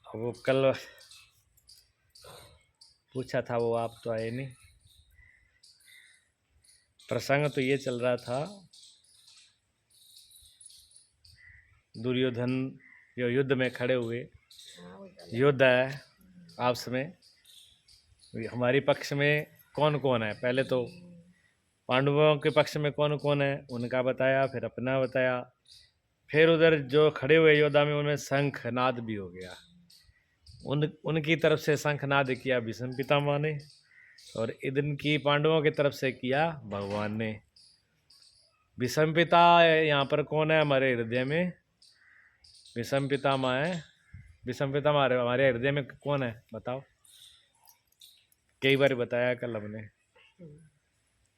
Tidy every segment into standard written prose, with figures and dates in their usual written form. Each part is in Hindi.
वो कल पूछा था वो, आप तो आए नहीं। प्रसंग तो ये चल रहा था, दुर्योधन जो युद्ध में खड़े हुए, युद्ध है आपस में, हमारी पक्ष में कौन कौन है। पहले तो पांडवों के पक्ष में कौन कौन है उनका बताया, फिर अपना बताया, फिर उधर जो खड़े हुए योद्धा में उनमें शंखनाद भी हो गया। उनकी तरफ से शंखनाद किया भीष्म पितामह ने, और इधर की पांडवों की तरफ से किया भगवान ने। भीष्म पिता यहाँ पर कौन है हमारे हृदय में? भीष्म पितामह है। भीष्म पितामह हमारे हृदय में कौन है बताओ? कई बार बताया कल हमने,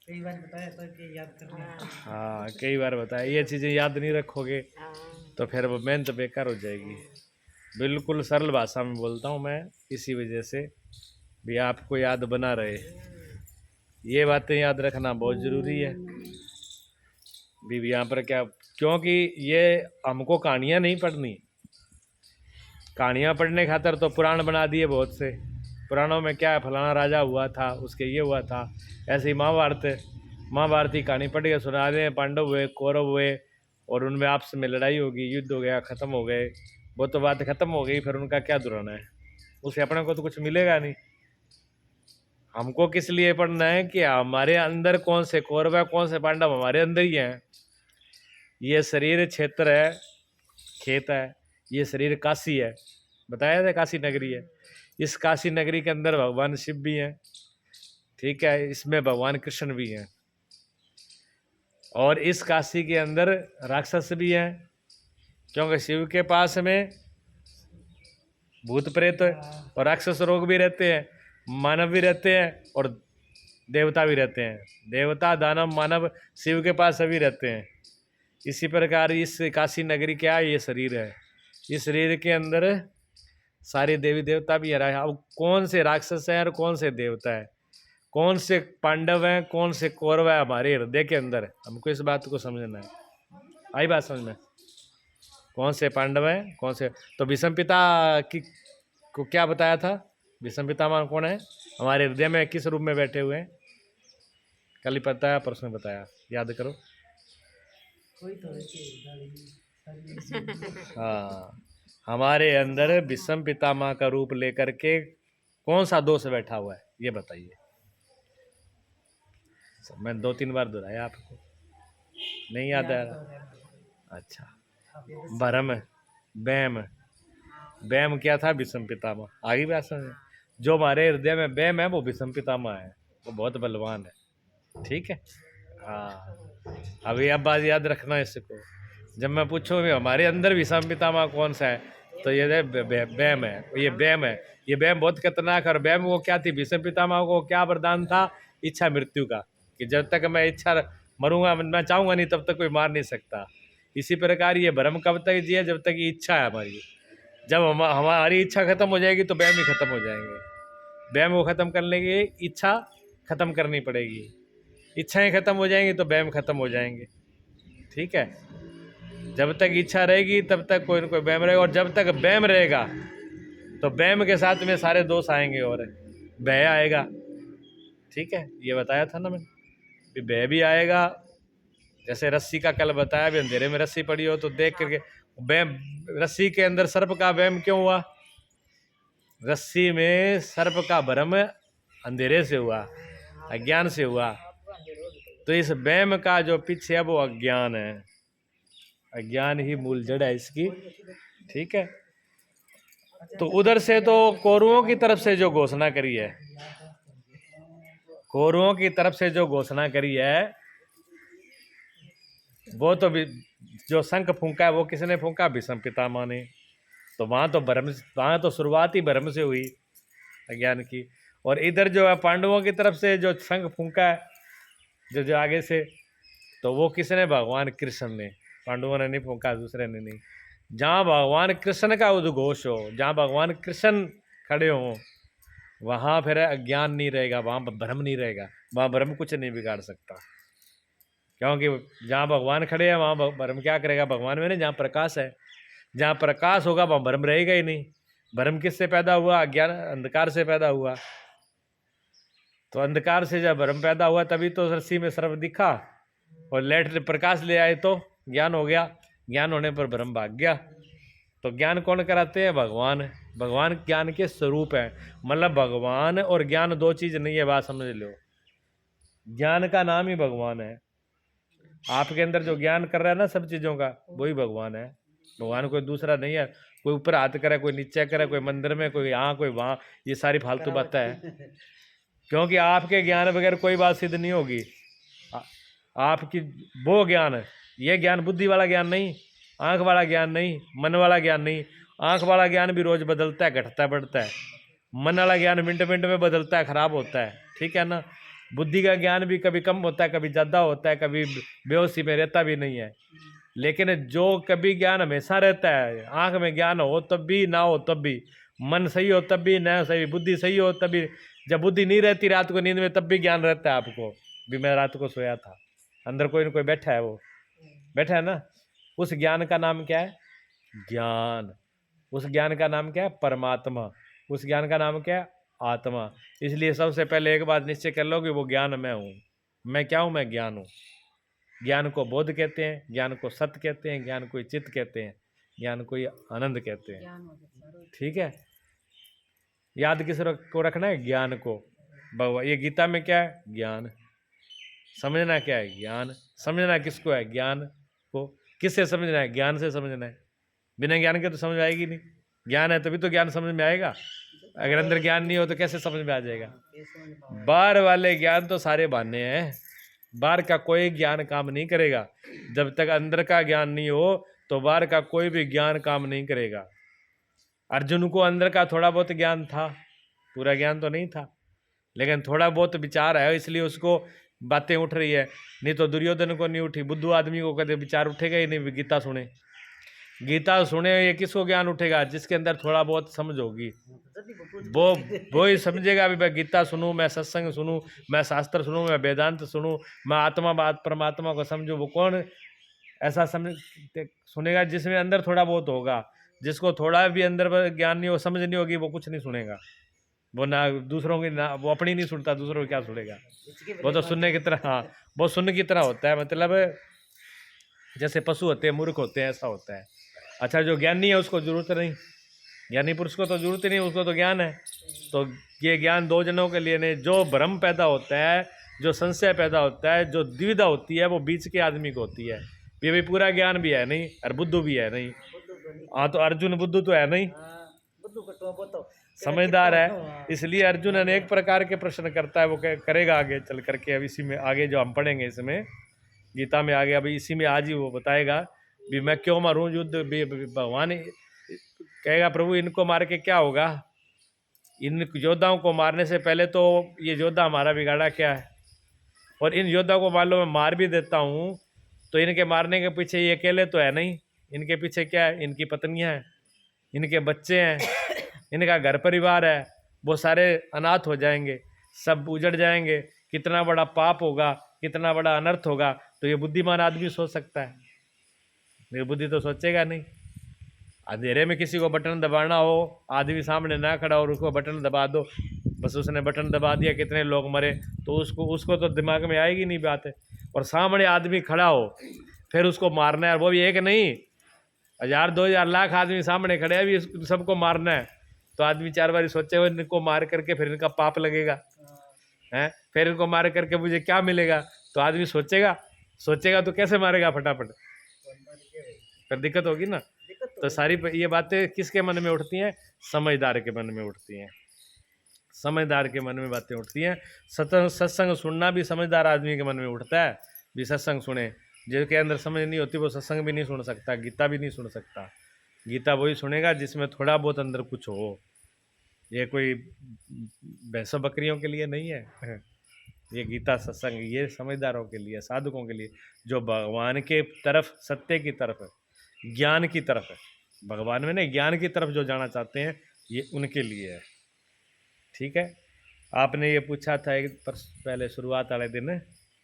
कई बार बताया तो कि याद करना। हाँ कई बार बताया। ये चीज़ें याद नहीं रखोगे तो फिर वो मेहनत बेकार हो जाएगी। बिल्कुल सरल भाषा में बोलता हूँ मैं, इसी वजह से भी आपको याद बना रहे। ये बातें याद रखना बहुत ज़रूरी है भी। यहाँ पर क्या, क्योंकि ये हमको कहानियाँ नहीं पढ़नी। कहानियाँ पढ़ने खातर तो पुराण बना दिए बहुत से। पुराणों में क्या है, फलाना राजा हुआ था, उसके ये हुआ था। ऐसे ही महाभारत की कहानी पढ़ के सुना रहे हैं, पांडव हुए, कौरव हुए, और उनमें आपस में लड़ाई होगी, युद्ध हो गया, ख़त्म हो गए, वो तो बात ख़त्म हो गई। फिर उनका क्या दुराना है? उससे अपने को तो कुछ मिलेगा नहीं। हमको किस लिए पढ़ना है कि हमारे अंदर कौन से कौरव है, कौन से पांडव हमारे अंदर ही हैं। ये शरीर क्षेत्र है, खेत है, ये शरीर काशी है, बताया था काशी नगरी है। इस काशी नगरी के अंदर भगवान शिव भी हैं, ठीक है, इसमें भगवान कृष्ण भी हैं, और इस काशी के अंदर राक्षस भी हैं, क्योंकि शिव के पास में भूत प्रेत और राक्षस रोग भी रहते हैं, मानव भी रहते हैं और देवता भी रहते हैं। देवता दानव मानव शिव के पास सभी रहते हैं। इसी प्रकार इस काशी नगरी क्या है, ये शरीर है। इस शरीर के अंदर सारे देवी देवता भी है। अब कौन से राक्षस हैं और कौन से देवता है, कौन से पांडव हैं, कौन से कौरव है हमारे हृदय के अंदर, हमको इस बात को समझना है। आई बात समझ में? कौन से पांडव हैं, कौन से? तो भीष्म पिता की को क्या बताया था? भीष्म पितामह कौन है? हमारे हृदय में किस रूप में बैठे हुए हैं? कल ही बताया, परसों में बताया, याद करो। कोई तो हाँ, हमारे अंदर भीष्म पितामह का रूप लेकर के कौन सा दोष बैठा हुआ है, ये बताइए। मैं 2-3 बार दोहराया, आपको नहीं याद आ रहा? अच्छा, भरम, बैम। बैम क्या था? भीष्म पितामह। आगे बात समझ। जो हमारे हृदय में बैम है वो भीष्म पितामह है, वो बहुत बलवान है, ठीक है। हाँ, अभी अब बात याद रखना इसको। जब मैं पूछूँ हमारे अंदर भीष्म पितामह कौन सा है, तो ये बैम है, ये बैम है। ये बैम बहुत खतरनाक है। और बैम वो क्या थी? भीष्म पितामह को क्या वरदान था? इच्छा मृत्यु का, कि जब तक मैं इच्छा मरूंगा, मैं चाहूंगा नहीं, तब तक कोई मार नहीं सकता। इसी प्रकार ये भ्रम कब तक जिए? जब तक ये इच्छा है हमारी। जब हमारी इच्छा खत्म हो जाएगी तो बैम ही खत्म हो जाएंगे। बैम को खत्म करने की इच्छा खत्म करनी पड़ेगी, इच्छाएं खत्म हो जाएंगी तो बैम खत्म हो जाएंगे, ठीक है। जब तक इच्छा रहेगी तब तक कोई न कोई बैम रहेगा, और जब तक बैम रहेगा तो बैम के साथ में सारे दोष आएंगे और भय आएगा, ठीक है। ये बताया था ना मैं, भय भी आएगा। जैसे रस्सी का कल बताया, भी अंधेरे में रस्सी पड़ी हो तो देख करके बैम, रस्सी के अंदर सर्प का बैम क्यों हुआ? रस्सी में सर्प का भ्रम अंधेरे से हुआ, अज्ञान से हुआ। तो इस बैम का जो पीछे है वो अज्ञान है, अज्ञान ही मूल जड़ है इसकी, ठीक है। तो उधर से तो कौरवों की तरफ से जो घोषणा करी है, कौरवों की तरफ से जो घोषणा करी है, वो तो जो शंख फूंका है वो किसने फूंका? भीष्म पितामह ने। तो वहां तो शुरुआत ही भ्रम से हुई, अज्ञान की। और इधर जो है पांडवों की तरफ से जो शंख फूंका है, जो आगे से, तो वो किसने? भगवान कृष्ण ने। पांडवों ने नहीं फूंका, दूसरे ने नहीं। जहाँ भगवान कृष्ण का उद्घोष हो, जहाँ भगवान कृष्ण खड़े हों, वहाँ फिर अज्ञान नहीं रहेगा, वहाँ भ्रम नहीं रहेगा, वहाँ भ्रम कुछ नहीं बिगाड़ सकता। क्योंकि जहाँ भगवान खड़े हैं वहाँ भ्रम क्या करेगा? भगवान में नहीं, जहाँ प्रकाश है, जहाँ प्रकाश होगा वहाँ भ्रम रहेगा ही नहीं। भ्रम किससे पैदा हुआ? ज्ञान अंधकार से पैदा हुआ। तो अंधकार से जब भ्रम पैदा हुआ तभी तो रस्सी में सर्प दिखा, और लेट प्रकाश ले आए तो ज्ञान हो गया। ज्ञान होने पर भ्रम भाग गया। तो ज्ञान कौन कराते हैं? भगवान। भगवान ज्ञान के स्वरूप है। मतलब भगवान और ज्ञान दो चीज नहीं है, बात समझ लो। ज्ञान का नाम ही भगवान है। आपके अंदर जो ज्ञान कर रहा है ना सब चीजों का, वही भगवान है। भगवान कोई दूसरा नहीं है। कोई ऊपर हाथ करे, कोई नीचे करे, कोई मंदिर में, कोई यहाँ कोई वहां, ये सारी फालतू बातें हैं। क्योंकि आपके ज्ञान बगैर कोई बात सिद्ध नहीं होगी। आपकी वो ज्ञान, ये ज्ञान बुद्धि वाला ज्ञान नहीं, आंख वाला ज्ञान नहीं, मन वाला ज्ञान नहीं। आंख वाला ज्ञान भी रोज बदलता है, घटता है, बढ़ता है। मन वाला ज्ञान मिनट मिनट में बदलता है, खराब होता है। ठीक है ना? बुद्धि का ज्ञान भी कभी कम होता है, कभी ज़्यादा होता है, कभी बेहोशी में रहता भी नहीं है। लेकिन जो कभी ज्ञान हमेशा रहता है, आंख में ज्ञान हो तब भी, ना हो तब भी, मन सही हो तब भी, ना सही, बुद्धि सही हो तब भी। जब बुद्धि नहीं रहती रात को नींद में तब भी ज्ञान रहता है आपको। भी मैं रात को सोया था, अंदर कोई ना कोई बैठा है, वो बैठा है ना। उस ज्ञान का नाम क्या है? ज्ञान। उस ज्ञान का नाम क्या है? परमात्मा। उस ज्ञान का नाम क्या है? आत्मा। इसलिए सबसे पहले एक बात निश्चय कर लो कि वो ज्ञान मैं हूँ। मैं क्या हूँ? मैं ज्ञान हूँ। ज्ञान को बोध कहते हैं, ज्ञान को सत्य कहते हैं, ज्ञान को चित्त कहते हैं, ज्ञान को आनंद कहते हैं। ठीक है? याद किस को रखना है? ज्ञान को। भगवान, ये गीता में क्या है? ज्ञान। समझना क्या है? ज्ञान। समझना किसको है? ज्ञान को। किससे समझना है? ज्ञान से समझना है। बिना ज्ञान के तो समझ में आएगी नहीं। ज्ञान है तभी तो ज्ञान समझ में आएगा। अगर अंदर ज्ञान नहीं हो तो कैसे समझ में आ जाएगा? बाहर वाले ज्ञान तो सारे बहाने हैं। बाहर का कोई ज्ञान काम नहीं करेगा। जब तक अंदर का ज्ञान नहीं हो तो बाहर का कोई भी ज्ञान काम नहीं करेगा। अर्जुन को अंदर का थोड़ा बहुत ज्ञान था, पूरा ज्ञान तो नहीं था, लेकिन थोड़ा बहुत विचार है, इसलिए उसको बातें उठ रही है। नहीं तो दुर्योधन को नहीं उठी। बुद्धू आदमी को कभी विचार उठेगा ही नहीं। गीता सुने, गीता सुने, ये किसको ज्ञान उठेगा? जिसके अंदर थोड़ा बहुत समझ होगी, वो ही समझेगा। अभी मैं गीता सुनूं, मैं सत्संग सुनूं, मैं शास्त्र सुनूं, मैं वेदांत सुनूं, मैं आत्मा बात परमात्मा को समझूं। वो कौन ऐसा समझ सुनेगा? जिसमें अंदर थोड़ा बहुत होगा। जिसको थोड़ा भी अंदर ज्ञान नहीं हो, समझ नहीं होगी, वो कुछ नहीं सुनेगा। वो ना दूसरों की, ना वो अपनी नहीं सुनता, दूसरों की क्या सुनेगा? वो तो सुनने की तरह, हाँ, वो सुनने की तरह होता है। मतलब जैसे पशु होते हैं, मूर्ख होते हैं, ऐसा होता है। अच्छा, जो ज्ञानी है उसको जरूरत नहीं, ज्ञानी पुरुष को तो जरूरत नहीं, उसको तो ज्ञान है। तो ये ज्ञान दो जनों के लिए नहीं। जो भ्रम पैदा होता है, जो संशय पैदा होता है, जो द्विधा होती है, वो बीच के आदमी को होती है। ये भी पूरा ज्ञान भी है नहीं और बुद्धू भी है नहीं। हाँ, तो अर्जुन बुद्धू तो है नहीं, समझदार है। इसलिए अर्जुन अनेक प्रकार के प्रश्न करता है। वो करेगा आगे चल करके। अब इसी में आगे जो हम पढ़ेंगे, इसमें गीता में आगे, अभी इसी में आज ही वो बताएगा भी मैं क्यों मारूं युद्ध। भगवान कहेगा प्रभु इनको मार के क्या होगा? इन योद्धाओं को मारने से पहले तो ये योद्धा हमारा बिगाड़ा क्या है? और इन योद्धा को मान लो मैं मार भी देता हूँ तो इनके मारने के पीछे ये अकेले तो है नहीं। इनके पीछे क्या है? इनकी पत्नियां हैं, इनके बच्चे हैं, इनका घर परिवार है। वो सारे अनाथ हो जाएंगे, सब उजड़ जाएंगे। कितना बड़ा पाप होगा, कितना बड़ा अनर्थ होगा। तो ये बुद्धिमान आदमी सोच सकता है, ये बुद्धि तो सोचेगा नहीं। अंधेरे में किसी को बटन दबाना हो, आदमी सामने ना खड़ा और उसको बटन दबा दो, बस उसने बटन दबा दिया, कितने लोग मरे, तो उसको तो दिमाग में आएगी नहीं बात है। और सामने आदमी खड़ा हो फिर उसको मारना है, वो भी एक नहीं, 1000 2000 लाख आदमी सामने खड़े हैं, अभी सबको मारना है। तो आदमी 4 बार सोचे हुए इनको मार करके फिर इनका पाप लगेगा है, फिर इनको मार करके मुझे क्या मिलेगा? तो आदमी सोचेगा तो कैसे मारेगा फटाफट? फिर दिक्कत होगी ना। तो सारी ये बातें किसके मन में उठती हैं? समझदार के मन में उठती हैं। समझदार के मन में बातें उठती हैं। सत्संग सुनना भी समझदार आदमी के मन में उठता है। भी सत्संग सुने, जिसके अंदर समझ नहीं होती वो सत्संग भी नहीं सुन सकता, गीता भी नहीं सुन सकता। गीता वही सुनेगा जिसमें थोड़ा बहुत अंदर कुछ हो। ये कोई भैंसों बकरियों के लिए नहीं है। ये गीता सत्संग ये समझदारों के लिए, साधकों के लिए, जो भगवान के तरफ, सत्य की तरफ, ज्ञान की तरफ है। भगवान में नहीं, ज्ञान की तरफ जो जाना चाहते हैं, ये उनके लिए है। ठीक है? आपने ये पूछा था एक पहले शुरुआत वाले दिन,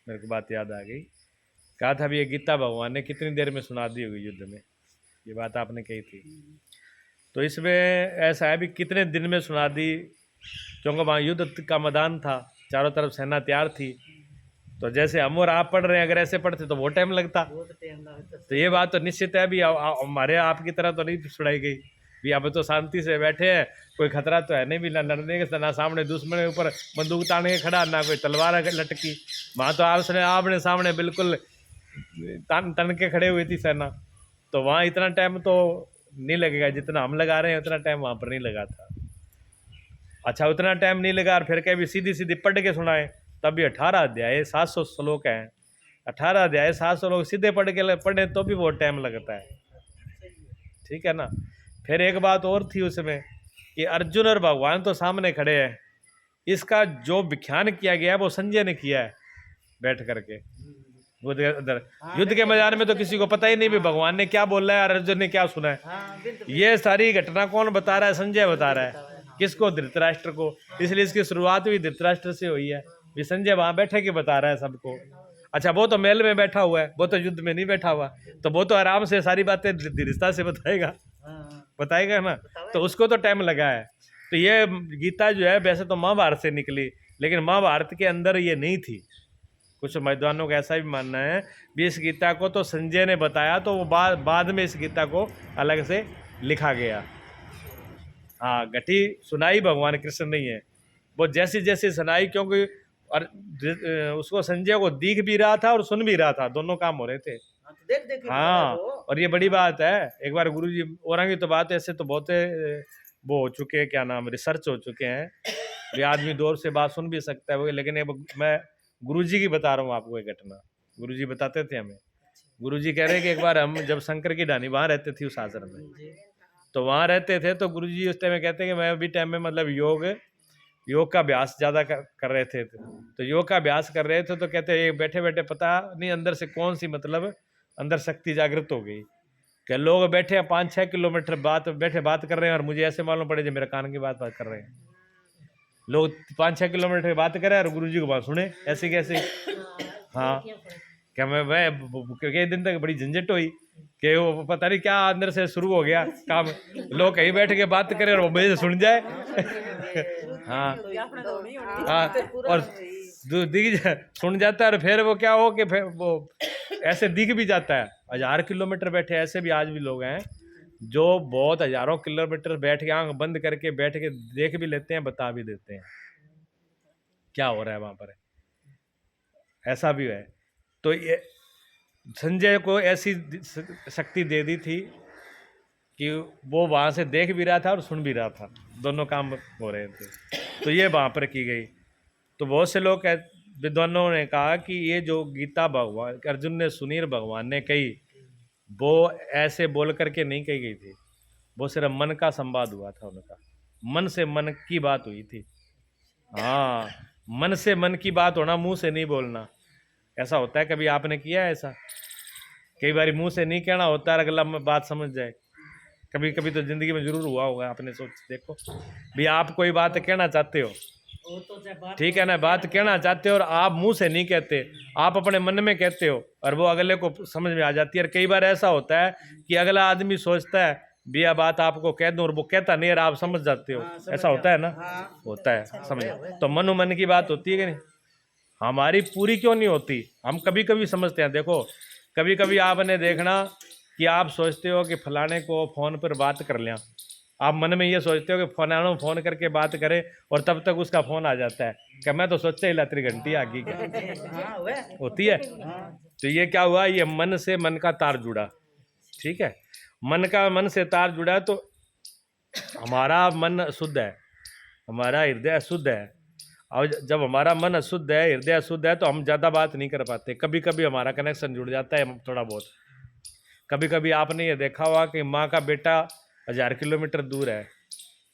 मेरे को बात याद आ गई। कहा था भी ये गीता भगवान ने कितनी देर में सुना दी होगी युद्ध में, ये बात आपने कही थी। तो इसमें ऐसा है भी कितने दिन में सुना दी, क्योंकि वहाँ युद्ध का मैदान था, चारों तरफ सेना तैयार थी। तो जैसे हम और आप पढ़ रहे हैं, अगर ऐसे पढ़ते तो बहुत टाइम लगता। बहुत टाइम लगता। तो ये बात तो निश्चित है भी हमारे आपकी तरह तो नहीं सुनाई गई भी अब तो शांति से बैठे हैं, कोई खतरा तो है नहीं भी, ना लड़ने के, ना सामने दुश्मन के ऊपर बंदूक तान के खड़ा, ना कोई तलवार लटकी। वहाँ तो आपने सामने बिल्कुल तन के खड़े हुई थी सेना। तो वहाँ इतना टाइम तो नहीं लगेगा जितना हम लगा रहे हैं, उतना टाइम वहाँ पर नहीं लगा था। अच्छा, उतना टाइम नहीं लगा और फिर कभी सीधी सीधी पढ़ के सुनाए, तब भी 18 अध्याय 700 श्लोक हैं। 18 अध्याय 700 श्लोक सीधे पढ़े तो भी बहुत टाइम लगता है, ठीक है ना। फिर एक बात और थी उसमें कि अर्जुन और भगवान तो सामने खड़े हैं, इसका जो व्याख्यान किया गया है वो संजय ने किया है बैठ करके युद्ध के मैदान में। तो किसी को पता ही नहीं भी भगवान ने क्या बोला है और अर्जुन ने क्या सुना है। ये सारी घटना कौन बता रहा है? संजय बता रहा है। किसको? धृतराष्ट्र को। इसलिए इसकी शुरुआत भी धृतराष्ट्र से हुई है। भी संजय वहां बैठे के बता रहा है सबको। अच्छा, वो तो महल में बैठा हुआ है, वो तो युद्ध में नहीं बैठा हुआ, तो वो तो आराम से सारी बातें धीरजता से बताएगा ना। तो उसको तो टाइम लगा है। तो ये गीता जो है वैसे तो महाभारत से निकली, लेकिन महाभारत के अंदर ये नहीं थी। कुछ विद्वानों का ऐसा भी मानना है भी इस गीता को तो संजय ने बताया, तो वो बाद में इस गीता को अलग से लिखा गया। हाँ, घटी सुनाई भगवान कृष्ण नहीं है, वो जैसी जैसी सुनाई, क्योंकि और उसको संजय को दिख भी रहा था और सुन भी रहा था, दोनों काम हो रहे थे। हाँ, और ये बड़ी बात है। एक बार गुरुजी औरंगी तो बात ऐसे तो बहुत वो हो चुके हैं, क्या नाम, रिसर्च हो चुके हैं, ये आदमी दूर से बात सुन भी सकता है वो। लेकिन मैं गुरुजी की बता रहा हूँ आपको एक घटना। गुरुजी बताते थे हमें। गुरुजी कह रहे हैं कि एक बार हम जब शंकर की ढानी वहाँ रहते थे उस आश्रम में, तो वहाँ रहते थे, तो गुरुजी उस टाइम में कहते हैं कि मैं अभी टाइम में मतलब योग का अभ्यास ज़्यादा कर रहे थे। तो योग का अभ्यास कर रहे थे, तो कहते हैं बैठे बैठे पता नहीं अंदर से कौन सी मतलब अंदर शक्ति जागृत हो गई कि लोग बैठे 5-6 किलोमीटर बात कर रहे हैं, और मुझे ऐसे मालूम पड़े जो मेरे कान की बात कर रहे हैं। लोग 5-6 किलोमीटर बात करें और गुरुजी को बात सुने ऐसे कैसे। हाँ, क्या मैं कई दिन तक बड़ी झंझट हुई कि वो पता नहीं क्या अंदर से शुरू हो गया काम, लोग कहीं बैठ के बात करें और वो मुझे सुन जाए। हाँ हाँ, और दिख सुन जाता है, और फिर वो क्या हो कि फिर वो ऐसे दिख भी जाता है। 1000 किलोमीटर बैठे ऐसे भी आज भी लोग हैं जो बहुत हजारों किलोमीटर बैठ के आंख बंद करके बैठ के देख भी लेते हैं, बता भी देते हैं क्या हो रहा है वहां पर, ऐसा भी है। तो ये संजय को ऐसी शक्ति दे दी थी कि वो वहाँ से देख भी रहा था और सुन भी रहा था, दोनों काम हो रहे थे। तो ये वहाँ पर की गई। तो बहुत से लोग विद्वानों ने कहा कि ये जो गीता भगवान अर्जुन ने सुनी और भगवान ने कही, वो ऐसे बोल करके नहीं कही गई थी, वो सिर्फ मन का संवाद हुआ था उनका, मन से मन की बात हुई थी। हाँ, मन से मन की बात होना, मुंह से नहीं बोलना। ऐसा होता है, कभी आपने किया है ऐसा? कई बार मुंह से नहीं कहना होता है, अगला बात समझ जाए। कभी कभी तो जिंदगी में जरूर हुआ होगा, आपने सोच देखो भी आप कोई बात कहना चाहते हो, ठीक है ना, बात कहना चाहते हो और आप मुंह से नहीं कहते, आप अपने मन में कहते हो और वो अगले को समझ में आ जाती है। और कई बार ऐसा होता है कि अगला आदमी सोचता है भी यह बात आपको कह दूं और वो कहता नहीं और आप समझ जाते हो। ऐसा होता है ना? होता है, समझ। तो मनो मन की बात होती है कि नहीं? हमारी पूरी क्यों नहीं होती? हम कभी कभी समझते हैं। देखो, कभी कभी आपने देखना कि आप सोचते हो कि फलाने को फ़ोन पर बात कर लें, आप मन में ये सोचते हो कि फलाना फ़ोन करके बात करें और तब तक उसका फ़ोन आ जाता है कि मैं तो सोचा ही लात्री घंटी आ गई क्या होती है। तो ये क्या हुआ, ये मन से मन का तार जुड़ा, ठीक है, मन से तार जुड़ा, तो हमारा मन शुद्ध है, हमारा हृदय शुद्ध है। और जब हमारा मन अशुद्ध है, हृदय अशुद्ध है, तो हम ज़्यादा बात नहीं कर पाते। कभी कभी हमारा कनेक्शन जुड़ जाता है थोड़ा बहुत। कभी कभी आपने ये देखा होगा कि माँ का बेटा 1000 किलोमीटर दूर है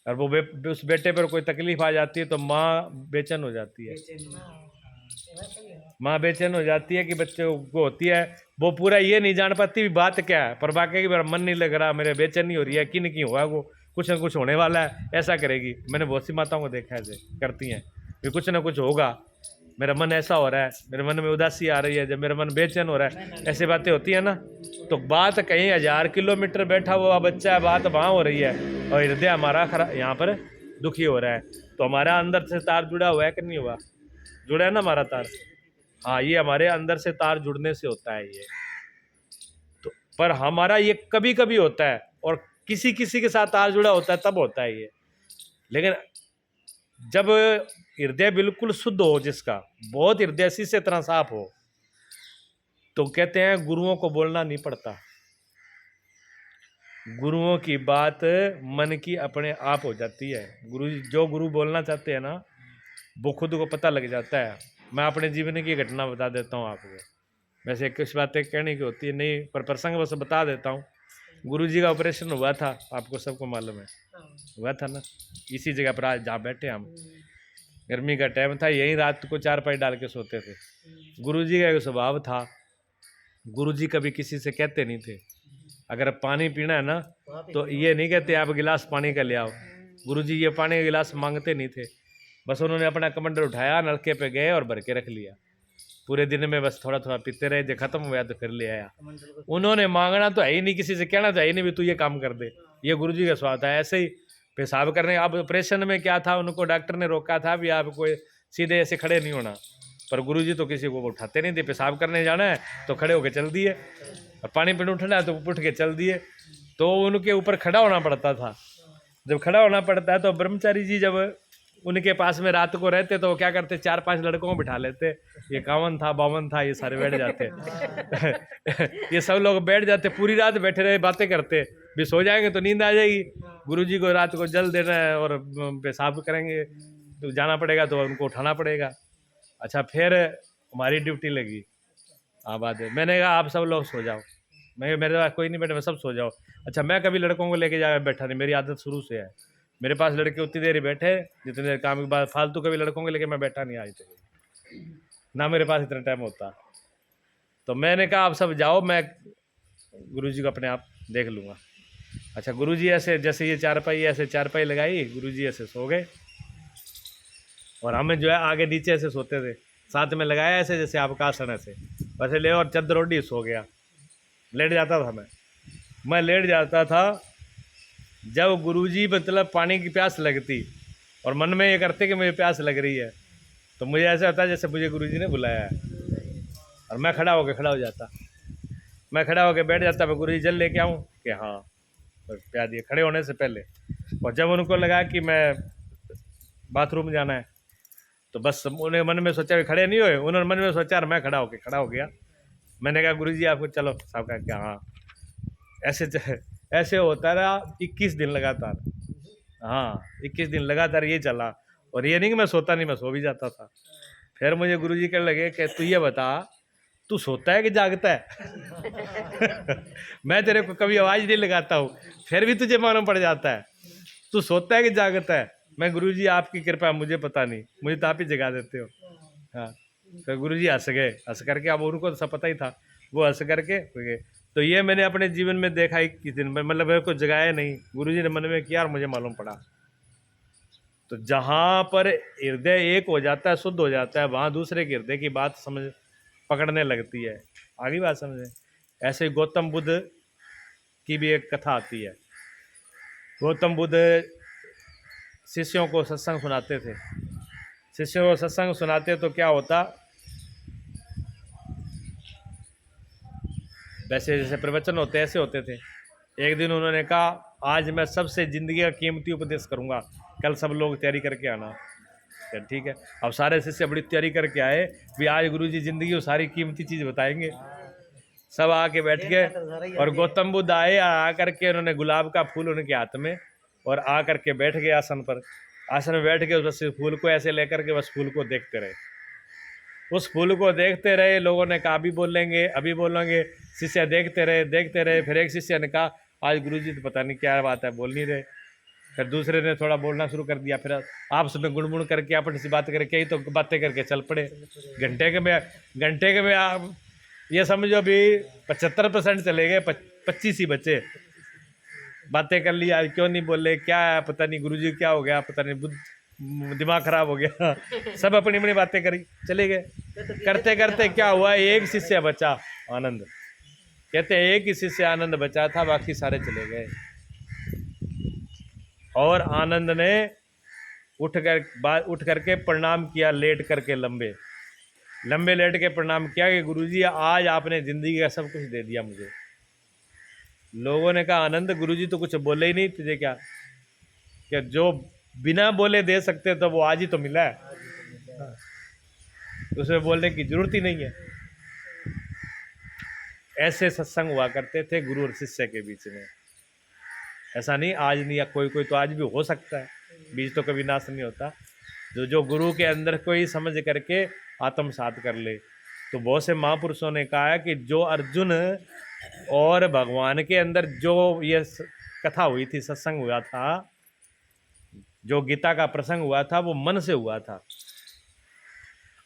और वो उस बेटे पर कोई तकलीफ आ जाती है तो माँ बेचैन हो जाती है। माँ बेचैन हो जाती है कि बच्चे को होती है, वो पूरा ये नहीं जान पाती भी बात क्या है, पर बाकी कि मेरा मन नहीं लग रहा, मेरे बेचैनी हो रही है, किन की हुआ, वो कुछ ना कुछ होने वाला है, ऐसा करेगी। मैंने बहुत सी माताओं को देखा है ऐसे करती हैं, भी कुछ ना कुछ होगा। मेरा मन ऐसा हो रहा है, मेरे मन में उदासी आ रही है, जब मेरा मन बेचैन हो रहा है, ऐसी बातें होती है ना, तो बात कहीं 1000 किलोमीटर बैठा हुआ बच्चा है, बात वहाँ हो रही है और हृदय हमारा यहाँ पर दुखी हो रहा है, तो हमारा अंदर से तार जुड़ा हुआ है कि नहीं हुआ? जुड़ा है ना हमारा तार। हाँ, ये हमारे अंदर से तार जुड़ने से होता है ये। तो पर हमारा ये कभी कभी होता है और किसी किसी के साथ तार जुड़ा होता है तब होता है ये। लेकिन जब हृदय बिल्कुल शुद्ध हो, जिसका बहुत हृदय शीशे तरह साफ हो, तो कहते हैं गुरुओं को बोलना नहीं पड़ता, गुरुओं की बात मन की अपने आप हो जाती है। जो गुरु बोलना चाहते हैं ना, वो खुद को पता लग जाता है। मैं अपने जीवन की घटना बता देता हूँ आपको, वैसे कुछ बातें कहने की होती है नहीं, पर प्रसंग बस बता देता हूँ। गुरुजी का ऑपरेशन हुआ था, आपको सबको मालूम है, हुआ था ना, इसी जगह पर आज जहाँ बैठे हम। गर्मी का टाइम था, यही रात को चारपाई डाल के सोते थे। गुरुजी का एक स्वभाव था, गुरुजी कभी किसी से कहते नहीं थे अगर पानी पीना है ना, तो ये नहीं कहते आप गिलास पानी का ले आओ। गुरुजी ये पानी का गिलास मांगते नहीं थे, बस उन्होंने अपना कमंडल उठाया, नलके पे गए और भर के रख लिया। पूरे दिन में बस थोड़ा थोड़ा पीते रहे, जब खत्म हुआ तो फिर ले आया। उन्होंने मांगना तो है ही नहीं, किसी से कहना तो है ही नहीं भी तू ये काम कर दे। ये गुरुजी का स्वाद है। ऐसे ही पेशाब करने, अब ऑपरेशन में क्या था, उनको डॉक्टर ने रोका था भी आप कोई सीधे ऐसे खड़े नहीं होना, पर गुरुजी तो किसी को उठाते नहीं थे। पेशाब करने जाना है तो खड़े होकर चल दिए, और पानी पीने उठना है तो उठ के चल दिए। तो उनके ऊपर खड़ा होना पड़ता था। जब खड़ा होना पड़ता है तो ब्रह्मचारी जी जब उनके पास में रात को रहते तो वो क्या करते, 4-5 लड़कों को बिठा लेते। ये 51 था, 52 था, ये सारे बैठ जाते ये सब लोग बैठ जाते, पूरी रात बैठे रहे, बातें करते, भी सो जाएंगे तो नींद आ जाएगी। गुरुजी को रात को जल देना है और पेशाब करेंगे तो जाना पड़ेगा, तो उनको उठाना पड़ेगा। अच्छा, फिर हमारी ड्यूटी लगी। हाँ, बात है, मैंने कहा आप सब लोग सो जाओ, मेरे पास कोई नहीं बैठा, मैं सब सो जाओ। अच्छा, मैं कभी लड़कों को लेके जा बैठा नहीं, मेरी आदत शुरू से है। मेरे पास लड़के उतनी देर ही बैठे जितनी देर काम के बाद, फालतू कभी लड़कों को लेके मैं बैठा नहीं आज तक, ना मेरे पास इतना टाइम होता। तो मैंने कहा आप सब जाओ, मैं गुरुजी को अपने आप देख लूँगा। अच्छा, गुरुजी ऐसे जैसे ये ऐसे चारपाई लगाई, गुरुजी ऐसे सो गए और हमें जो है आगे नीचे ऐसे सोते थे, साथ में लगाया ऐसे जैसे आपका आसन ऐसे, वैसे ले और चद्दर ओढ़ी सो गया। लेट जाता था मैं लेट जाता था। जब गुरुजी मतलब पानी की प्यास लगती और मन में ये करते कि मुझे प्यास लग रही है, तो मुझे ऐसा होता जैसे मुझे गुरुजी ने बुलाया है, और मैं खड़ा हो जाता, मैं खड़ा होकर बैठ जाता, मैं गुरुजी जल लेके आऊँ कि हाँ, तो प्यास दिए खड़े होने से पहले। और जब उनको लगा कि मैं बाथरूम जाना है, तो बस उन्हें मन में सोचा कि खड़े नहीं हुए, उन्होंने मन में सोचा और मैं खड़ा हो गया। मैंने कहा गुरुजी आपको चलो, साहब कहा क्या, हाँ। ऐसे होता रहा 21 दिन लगातार। हाँ, 21 दिन लगातार ये चला, और ये नहीं कि मैं सोता नहीं, मैं सो भी जाता था। फिर मुझे गुरुजी कहने लगे कि तू ये बता, तू सोता है कि जागता है मैं तेरे को कभी आवाज़ नहीं लगाता हूँ, फिर भी तुझे मालूम पड़ जाता है तू सोता है कि जागता है। मैं गुरुजी आपकी कृपा, मुझे पता नहीं, मुझे तो आप ही जगा देते हो। हाँ, तो गुरुजी हंस गए, हंस करके, अब उनको तो सब पता ही था, वो हंस करके गए। तो ये मैंने अपने जीवन में देखा 21 दिन में, मतलब मेरे को जगाया नहीं, गुरुजी ने मन में किया और मुझे मालूम पड़ा। तो जहाँ पर हृदय एक हो जाता है, शुद्ध हो जाता है, वहाँ दूसरे के हृदय की बात समझ पकड़ने लगती है। आगे बात समझे। ऐसे गौतम बुद्ध की भी एक कथा आती है। गौतम बुद्ध शिष्यों को सत्संग सुनाते थे। शिष्यों को सत्संग सुनाते तो क्या होता, वैसे जैसे प्रवचन होते ऐसे होते थे। एक दिन उन्होंने कहा आज मैं सबसे ज़िंदगी का कीमती उपदेश करूंगा, कल सब लोग तैयारी करके आना। ठीक है, अब सारे शिष्य बड़ी तैयारी करके आए भी आज गुरुजी ज़िंदगी की सारी कीमती चीज़ बताएंगे। सब आके बैठ गए और गौतम बुद्ध आए, आकर के उन्होंने गुलाब का फूल उनके हाथ में, और आकर के बैठ गए आसन पर। आसन में बैठ के बस फूल को ऐसे लेकर के बस फूल को देखते रहे। उस फूल को देखते रहे, लोगों ने कहा अभी बोलेंगे, शिष्य देखते रहे। फिर एक शिष्य ने कहा आज गुरुजी तो पता नहीं क्या बात है, बोल नहीं रहे। फिर दूसरे ने थोड़ा बोलना शुरू कर दिया, फिर आपस में गुणगुण करके अपनी सी बात करके ही तो बातें करके चल पड़े। घंटे के में आप ये समझो भी 75% चले गए, 25 ही बचे। बातें कर ली, आज क्यों नहीं बोले, क्या है पता नहीं, गुरुजी क्या हो गया पता नहीं, दिमाग खराब हो गया। सब अपनी अपनी बातें करी चले गए। करते करते क्या हुआ, एक शिष्य बचा आनंद। कहते हैं एक ही शिष्य आनंद बचा था, बाकी सारे चले गए। और आनंद ने उठ करके प्रणाम किया, लेट करके लंबे लेट के प्रणाम किया कि गुरुजी आज आपने जिंदगी का सब कुछ दे दिया मुझे। लोगों ने कहा आनंद गुरुजी तो कुछ बोले ही नहीं, तुझे क्या जो बिना बोले दे सकते तो वो आज ही तो मिला है, उसमें बोलने की जरूरत ही नहीं है। ऐसे सत्संग हुआ करते थे गुरु और शिष्य के बीच में। ऐसा नहीं आज नहीं, या कोई तो आज भी हो सकता है, बीज तो कभी नाश नहीं होता। जो गुरु के अंदर कोई समझ करके आत्मसात कर ले। तो बहुत से महापुरुषों ने कहा है कि जो अर्जुन और भगवान के अंदर जो ये कथा हुई थी, सत्संग हुआ था, जो गीता का प्रसंग हुआ था, वो मन से हुआ था।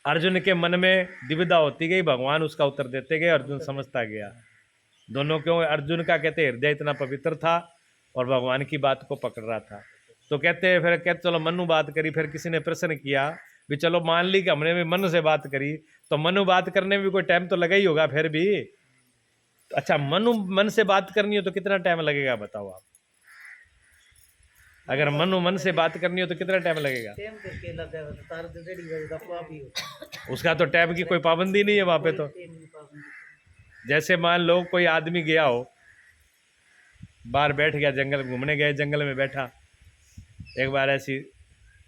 अर्जुन के मन में दुविधा होती गई, भगवान उसका उत्तर देते गए, अर्जुन समझता गया। दोनों क्यों, अर्जुन का कहते हृदय इतना पवित्र था और भगवान की बात को पकड़ रहा था। तो कहते चलो मनु बात करी। फिर किसी ने प्रश्न किया भी चलो मान ली कि हमने भी मनु से बात करी, तो मनु बात करने में भी कोई टाइम तो लगा ही होगा फिर भी। अच्छा मन से बात करनी हो तो कितना टाइम लगेगा बताओ आप? अगर मन से बात करनी हो तो कितना टाइम लगेगा? उसका तो टाइम की कोई पाबंदी नहीं है वहां पे। तो जैसे मान लो कोई आदमी गया हो, बाहर बैठ गया, जंगल घूमने गए, जंगल में बैठा। एक बार ऐसी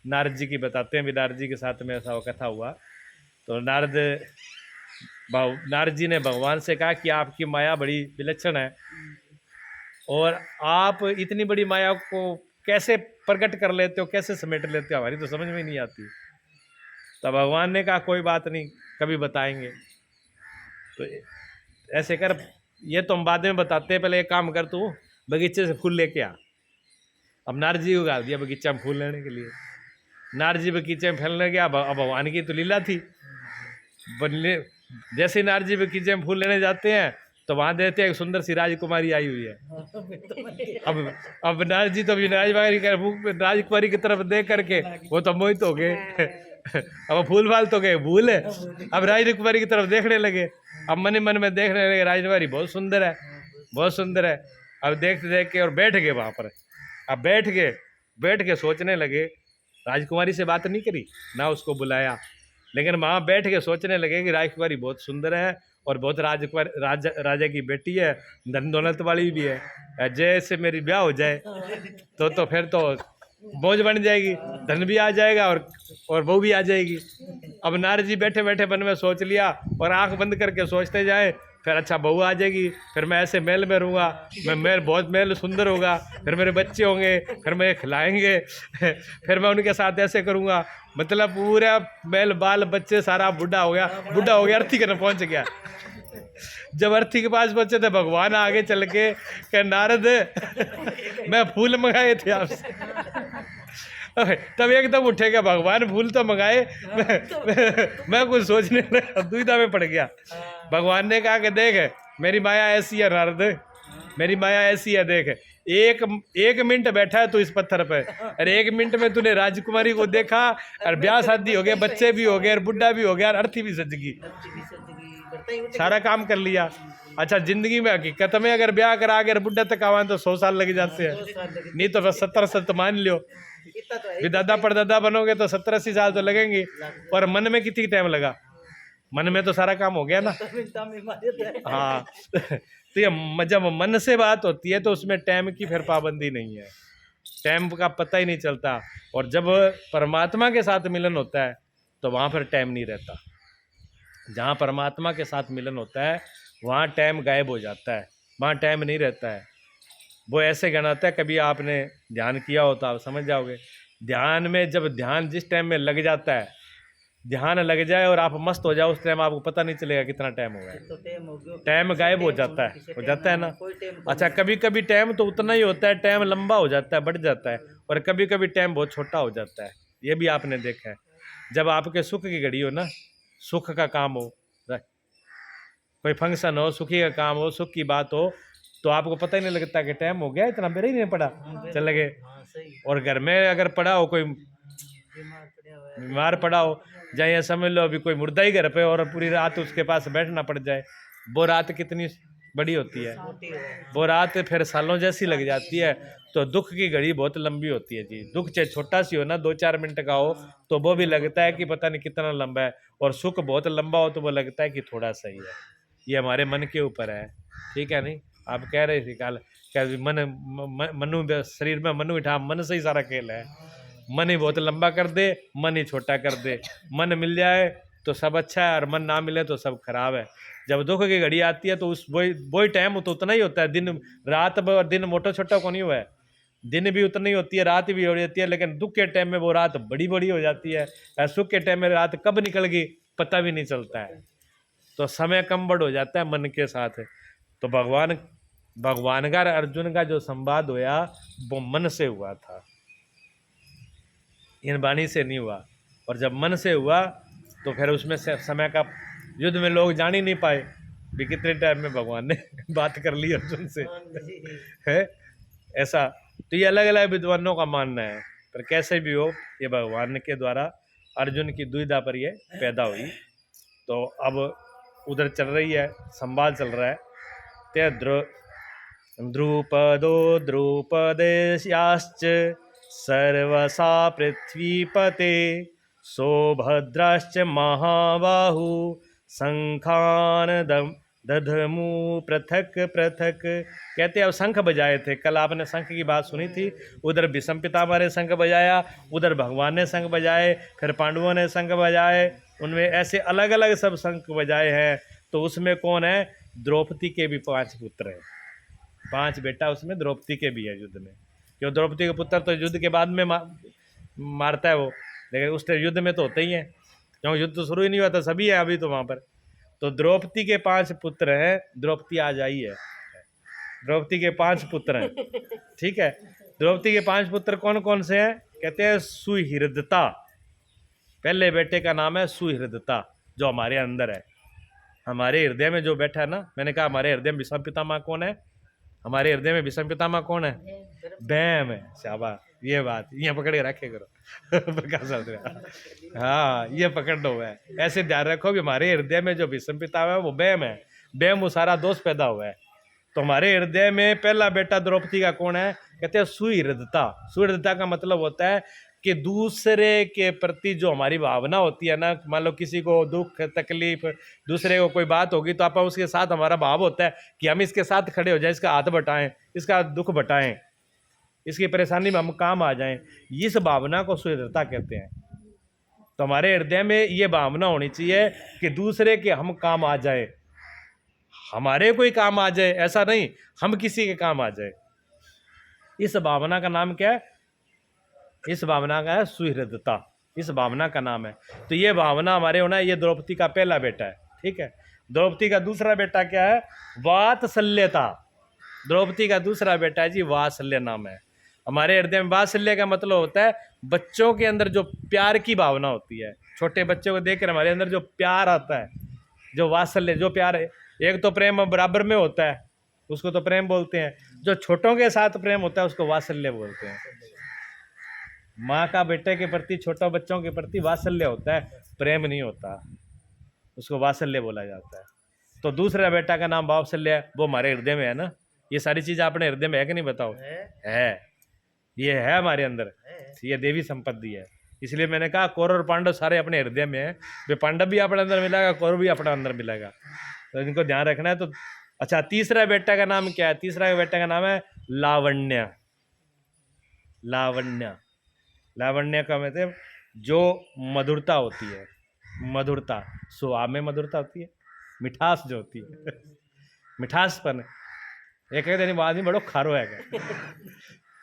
नारद जी की बताते हैं भी, नारद जी के साथ में ऐसा कथा हुआ। तो नारद जी ने भगवान से कहा कि आपकी माया बड़ी विलक्षण है और आप इतनी बड़ी माया को कैसे प्रकट कर लेते हो, कैसे समेट लेते हो, हमारी तो समझ में नहीं आती। तो भगवान ने कहा कोई बात नहीं, कभी बताएंगे। तो ऐसे कर, ये तो हम बाद में बताते हैं, पहले एक काम कर, तू बगीचे से फूल लेके आ। अब नारद जी को गा दिया बगीचा में फूल लेने के लिए। नारद जी बगीचे में फैलने गया। अब भगवान की तो लीला थी, जैसे नारद जी बगीचे में फूल लेने जाते हैं तो वहां देखते हैं एक सुंदर सी राजकुमारी आई हुई है। अब नारद जी तो राजकुमारी की तरफ देख करके वो तो मोहित हो गए। अब फूल वाल तो गए भूल है, अब राजकुमारी की तरफ देखने लगे। अब मन ही मन में देखने लगे राजकुमारी बहुत सुंदर है, बहुत सुंदर है। अब देखते देख के और बैठ गए वहां पर। अब बैठ के सोचने लगे, राजकुमारी से बात नहीं करी ना उसको बुलाया, लेकिन वहाँ बैठ के सोचने लगे कि राजकुमारी बहुत सुंदर है और बहुत राजा की बेटी है, धन दौलत वाली भी है। जैसे मेरी ब्याह हो जाए तो फिर तो मौज बन जाएगी, धन भी आ जाएगा और बहू भी आ जाएगी। अब नारद जी बैठे बैठे मन में सोच लिया और आंख बंद करके सोचते जाए, फिर अच्छा बहू आ जाएगी, फिर मैं ऐसे महल में रहूँगा, मैं बहुत महल सुंदर होगा, फिर मेरे बच्चे होंगे, फिर मैं खिलाएंगे, फिर मैं उनके साथ ऐसे करूँगा। मतलब पूरा महल बाल बच्चे सारा बूढ़ा हो गया। अर्थी करने पहुँच गया। जब अर्थी के पास पहुंचे थे भगवान आगे चल के कह नारद मैं फूल मंगाए थे आपसे। तब एकदम उठेगा भगवान फूल तो मंगाए, मैं कुछ सोचने लगा, दुविधा में पड़ गया। भगवान ने कहा कि देख मेरी माया ऐसी है नारद, मेरी माया ऐसी है, देख एक मिनट बैठा है तू इस पत्थर पे, और 1 मिनट में तूने राजकुमारी को देखा और ब्याह शादी हो गया, बच्चे भी हो गए और बुढ़ा भी हो गया और अर्थी भी सज गई, सारा काम कर लिया। अच्छा जिंदगी में हकीकत में अगर ब्याह करा के बुढ़ा तक आवा तो 100 साल लग जाते हैं, नहीं तो बस 70 साल तो मान लियो, भी दादा परदादा बनोगे तो 70-80 साल तो लगेंगे। और मन में कितनी टाइम लगा, मन में तो सारा काम हो गया ना। हाँ तो ये जब मन से बात होती है तो उसमें टाइम की फिर पाबंदी नहीं है, टाइम का पता ही नहीं चलता। और जब परमात्मा के साथ मिलन होता है तो वहाँ पर टाइम नहीं रहता। जहाँ परमात्मा के साथ मिलन होता है वहाँ टाइम गायब हो जाता है, वहाँ टाइम नहीं रहता है। वो ऐसे गणाता है, कभी आपने ध्यान किया हो तो आप समझ जाओगे। ध्यान में जब ध्यान जिस टाइम में लग जाता है, ध्यान लग जाए और आप मस्त हो जाओ, उस टाइम आपको पता नहीं चलेगा कितना टाइम हो गया, टाइम गायब हो जाता है ना। अच्छा कभी कभी टाइम तो उतना ही होता है, टाइम लंबा हो जाता है, बढ़ जाता है, और कभी कभी टाइम बहुत छोटा हो जाता है। ये भी आपने देखा है। जब आपके सुख की घड़ी हो ना, सुख का काम हो, कोई फंक्शन हो, सुखी का काम हो, सुख की बात हो, तो आपको पता ही नहीं लगता कि टाइम हो गया, इतना मेरा ही नहीं पड़ा चल गए। और घर में अगर पड़ा हो कोई बीमार पड़ा हुआ है। बीमार पड़ा हो, चाहे ये समझ लो अभी कोई मुर्दा ही घर पे और पूरी रात उसके पास बैठना पड़ जाए, वो रात कितनी बड़ी होती है, मोटी है। वो रात फिर सालों जैसी लग जाती है। तो दुख की घड़ी बहुत लंबी होती है जी। दुख चाहे छोटा सी हो ना, 2-4 मिनट का हो, तो वो भी लगता है कि पता नहीं कितना लंबा है, और सुख बहुत लंबा हो तो वो लगता है कि थोड़ा सही है। ये हमारे मन के ऊपर है, ठीक है नहीं। आप कह रहे थे कल क्या मनु शरीर में मनु बिठा, मन से ही सारा खेल है। मन ही बहुत लंबा कर दे, मन ही छोटा कर दे। मन मिल जाए तो सब अच्छा है, और मन ना मिले तो सब खराब है। जब दुख की घड़ी आती है तो उस वही टाइम तो उतना ही होता है। दिन रात दिन मोटा छोटा को नहीं हुआ है, दिन भी उतनी होती है, रात भी हो जाती है, लेकिन दुख के टाइम में वो रात बड़ी बड़ी हो जाती है, और सुख के टाइम में रात कब निकल गई पता भी नहीं चलता है। तो समय कम बढ़ हो जाता है मन के साथ। तो भगवान का अर्जुन का जो संवाद हुआ वो मन से हुआ था, इन वाणी से नहीं हुआ। और जब मन से हुआ तो फिर उसमें से समय का युद्ध में लोग जान ही नहीं पाए भी कितने टाइम में भगवान ने बात कर ली अर्जुन से, है ऐसा। तो ये अलग अलग विद्वानों का मानना है, पर कैसे भी हो ये भगवान के द्वारा अर्जुन की दुविधा पर ये पैदा हुई। तो अब उधर चल रही है, संवाद चल रहा है। ते द्रुपदो द्रुपदेश्याश्च सर्वसा पृथ्वीपते सौभद्राश्च महाबाहु शंखान दधमु पृथक पृथक। कहते अब शंख बजाए थे, कल आपने शंख की बात सुनी थी। उधर भीष्म पितामह ने शंख बजाया, उधर भगवान ने शंख बजाए, फिर पांडवों ने शंख बजाए, उनमें ऐसे अलग अलग सब शंख बजाए हैं। तो उसमें कौन है? द्रौपदी के भी 5 पुत्र हैं, 5 बेटा उसमें द्रौपदी के भी है युद्ध में। क्यों द्रौपदी के पुत्र तो युद्ध के बाद में मारता है वो, लेकिन उस युद्ध में तो होते ही हैं, क्यों युद्ध तो शुरू ही नहीं हुआ था, सभी है अभी तो वहाँ पर। तो द्रौपदी के 5 पुत्र हैं, द्रौपदी आज आई है, द्रौपदी के 5 पुत्र हैं, ठीक है। द्रौपदी के 5 पुत्र कौन कौन से हैं? कहते हैं सुहृदता, पहले बेटे का नाम है सुहृदता, जो हमारे अंदर है, हमारे हृदय में जो बैठा है ना। मैंने कहा हमारे हृदय में भीष्म पितामह कौन है? हमारे हृदय में भीष्म पितामह कौन है? बैम है। शाबाश, ये बात ये पकड़ के रखे करो प्रकाश। हाँ ये पकड़ लो है, ऐसे ध्यान रखो कि हमारे हृदय में जो भीष्म पितामह है वो बैम है, बैम वो सारा दोष पैदा हुआ है। तो हमारे हृदय में पहला बेटा द्रौपदी का कौन है? कहते हैं सुहृदता। सुहृदता का मतलब होता है कि दूसरे के प्रति जो हमारी भावना होती है ना, मान लो किसी को दुख तकलीफ, दूसरे को कोई बात होगी तो आप उसके साथ हमारा भाव होता है कि हम इसके साथ खड़े हो जाएं, इसका हाथ बटाएं, इसका दुख बटाएं, इसकी परेशानी में हम काम आ जाएं। इस भावना को सुहृदता कहते हैं। तो हमारे हृदय में ये भावना होनी चाहिए कि दूसरे के हम काम आ जाए, हमारे कोई काम आ जाए, ऐसा नहीं हम किसी के काम आ जाए। इस भावना का नाम क्या है? इस भावना का है सुहृदता, इस भावना का नाम है। तो ये भावना हमारे होना है। ये द्रौपदी का पहला बेटा है, ठीक है। द्रौपदी का दूसरा बेटा क्या है? वात्सल्यता। द्रौपदी का दूसरा बेटा है जी वात्सल्य नाम है। हमारे हृदय में वात्सल्य का मतलब होता है बच्चों के अंदर जो प्यार की भावना होती है, छोटे बच्चों को देखकर हमारे अंदर जो प्यार आता है, जो वात्सल्य, जो प्यार है। एक तो प्रेम बराबर में होता है, उसको तो प्रेम बोलते हैं। जो छोटों के साथ प्रेम होता है उसको वात्सल्य बोलते हैं। माँ का बेटे के प्रति, छोटे बच्चों के प्रति वात्सल्य होता है, प्रेम नहीं होता, उसको वात्सल्य बोला जाता है। तो दूसरा बेटा का नाम वात्सल्य है, वो हमारे हृदय में है ना। ये सारी चीज़ अपने हृदय में है कि नहीं बताओ? है, ये है हमारे अंदर, ये देवी संपत्ति है। इसलिए मैंने कहा कौरव और पांडव सारे अपने हृदय में है। वे पांडव भी अपने अंदर मिलेगा, कौरव भी अपने अंदर मिलेगा, तो इनको ध्यान रखना है। तो अच्छा, तीसरा बेटा का नाम क्या है? तीसरा बेटा का नाम है लावण्य। लावण्य, लावण्य का मतलब जो मधुरता होती है, मधुरता, स्वाद में मधुरता होती है, मिठास जो होती है, मिठासपन। एक कहते नहीं आदमी बड़ो खारो है,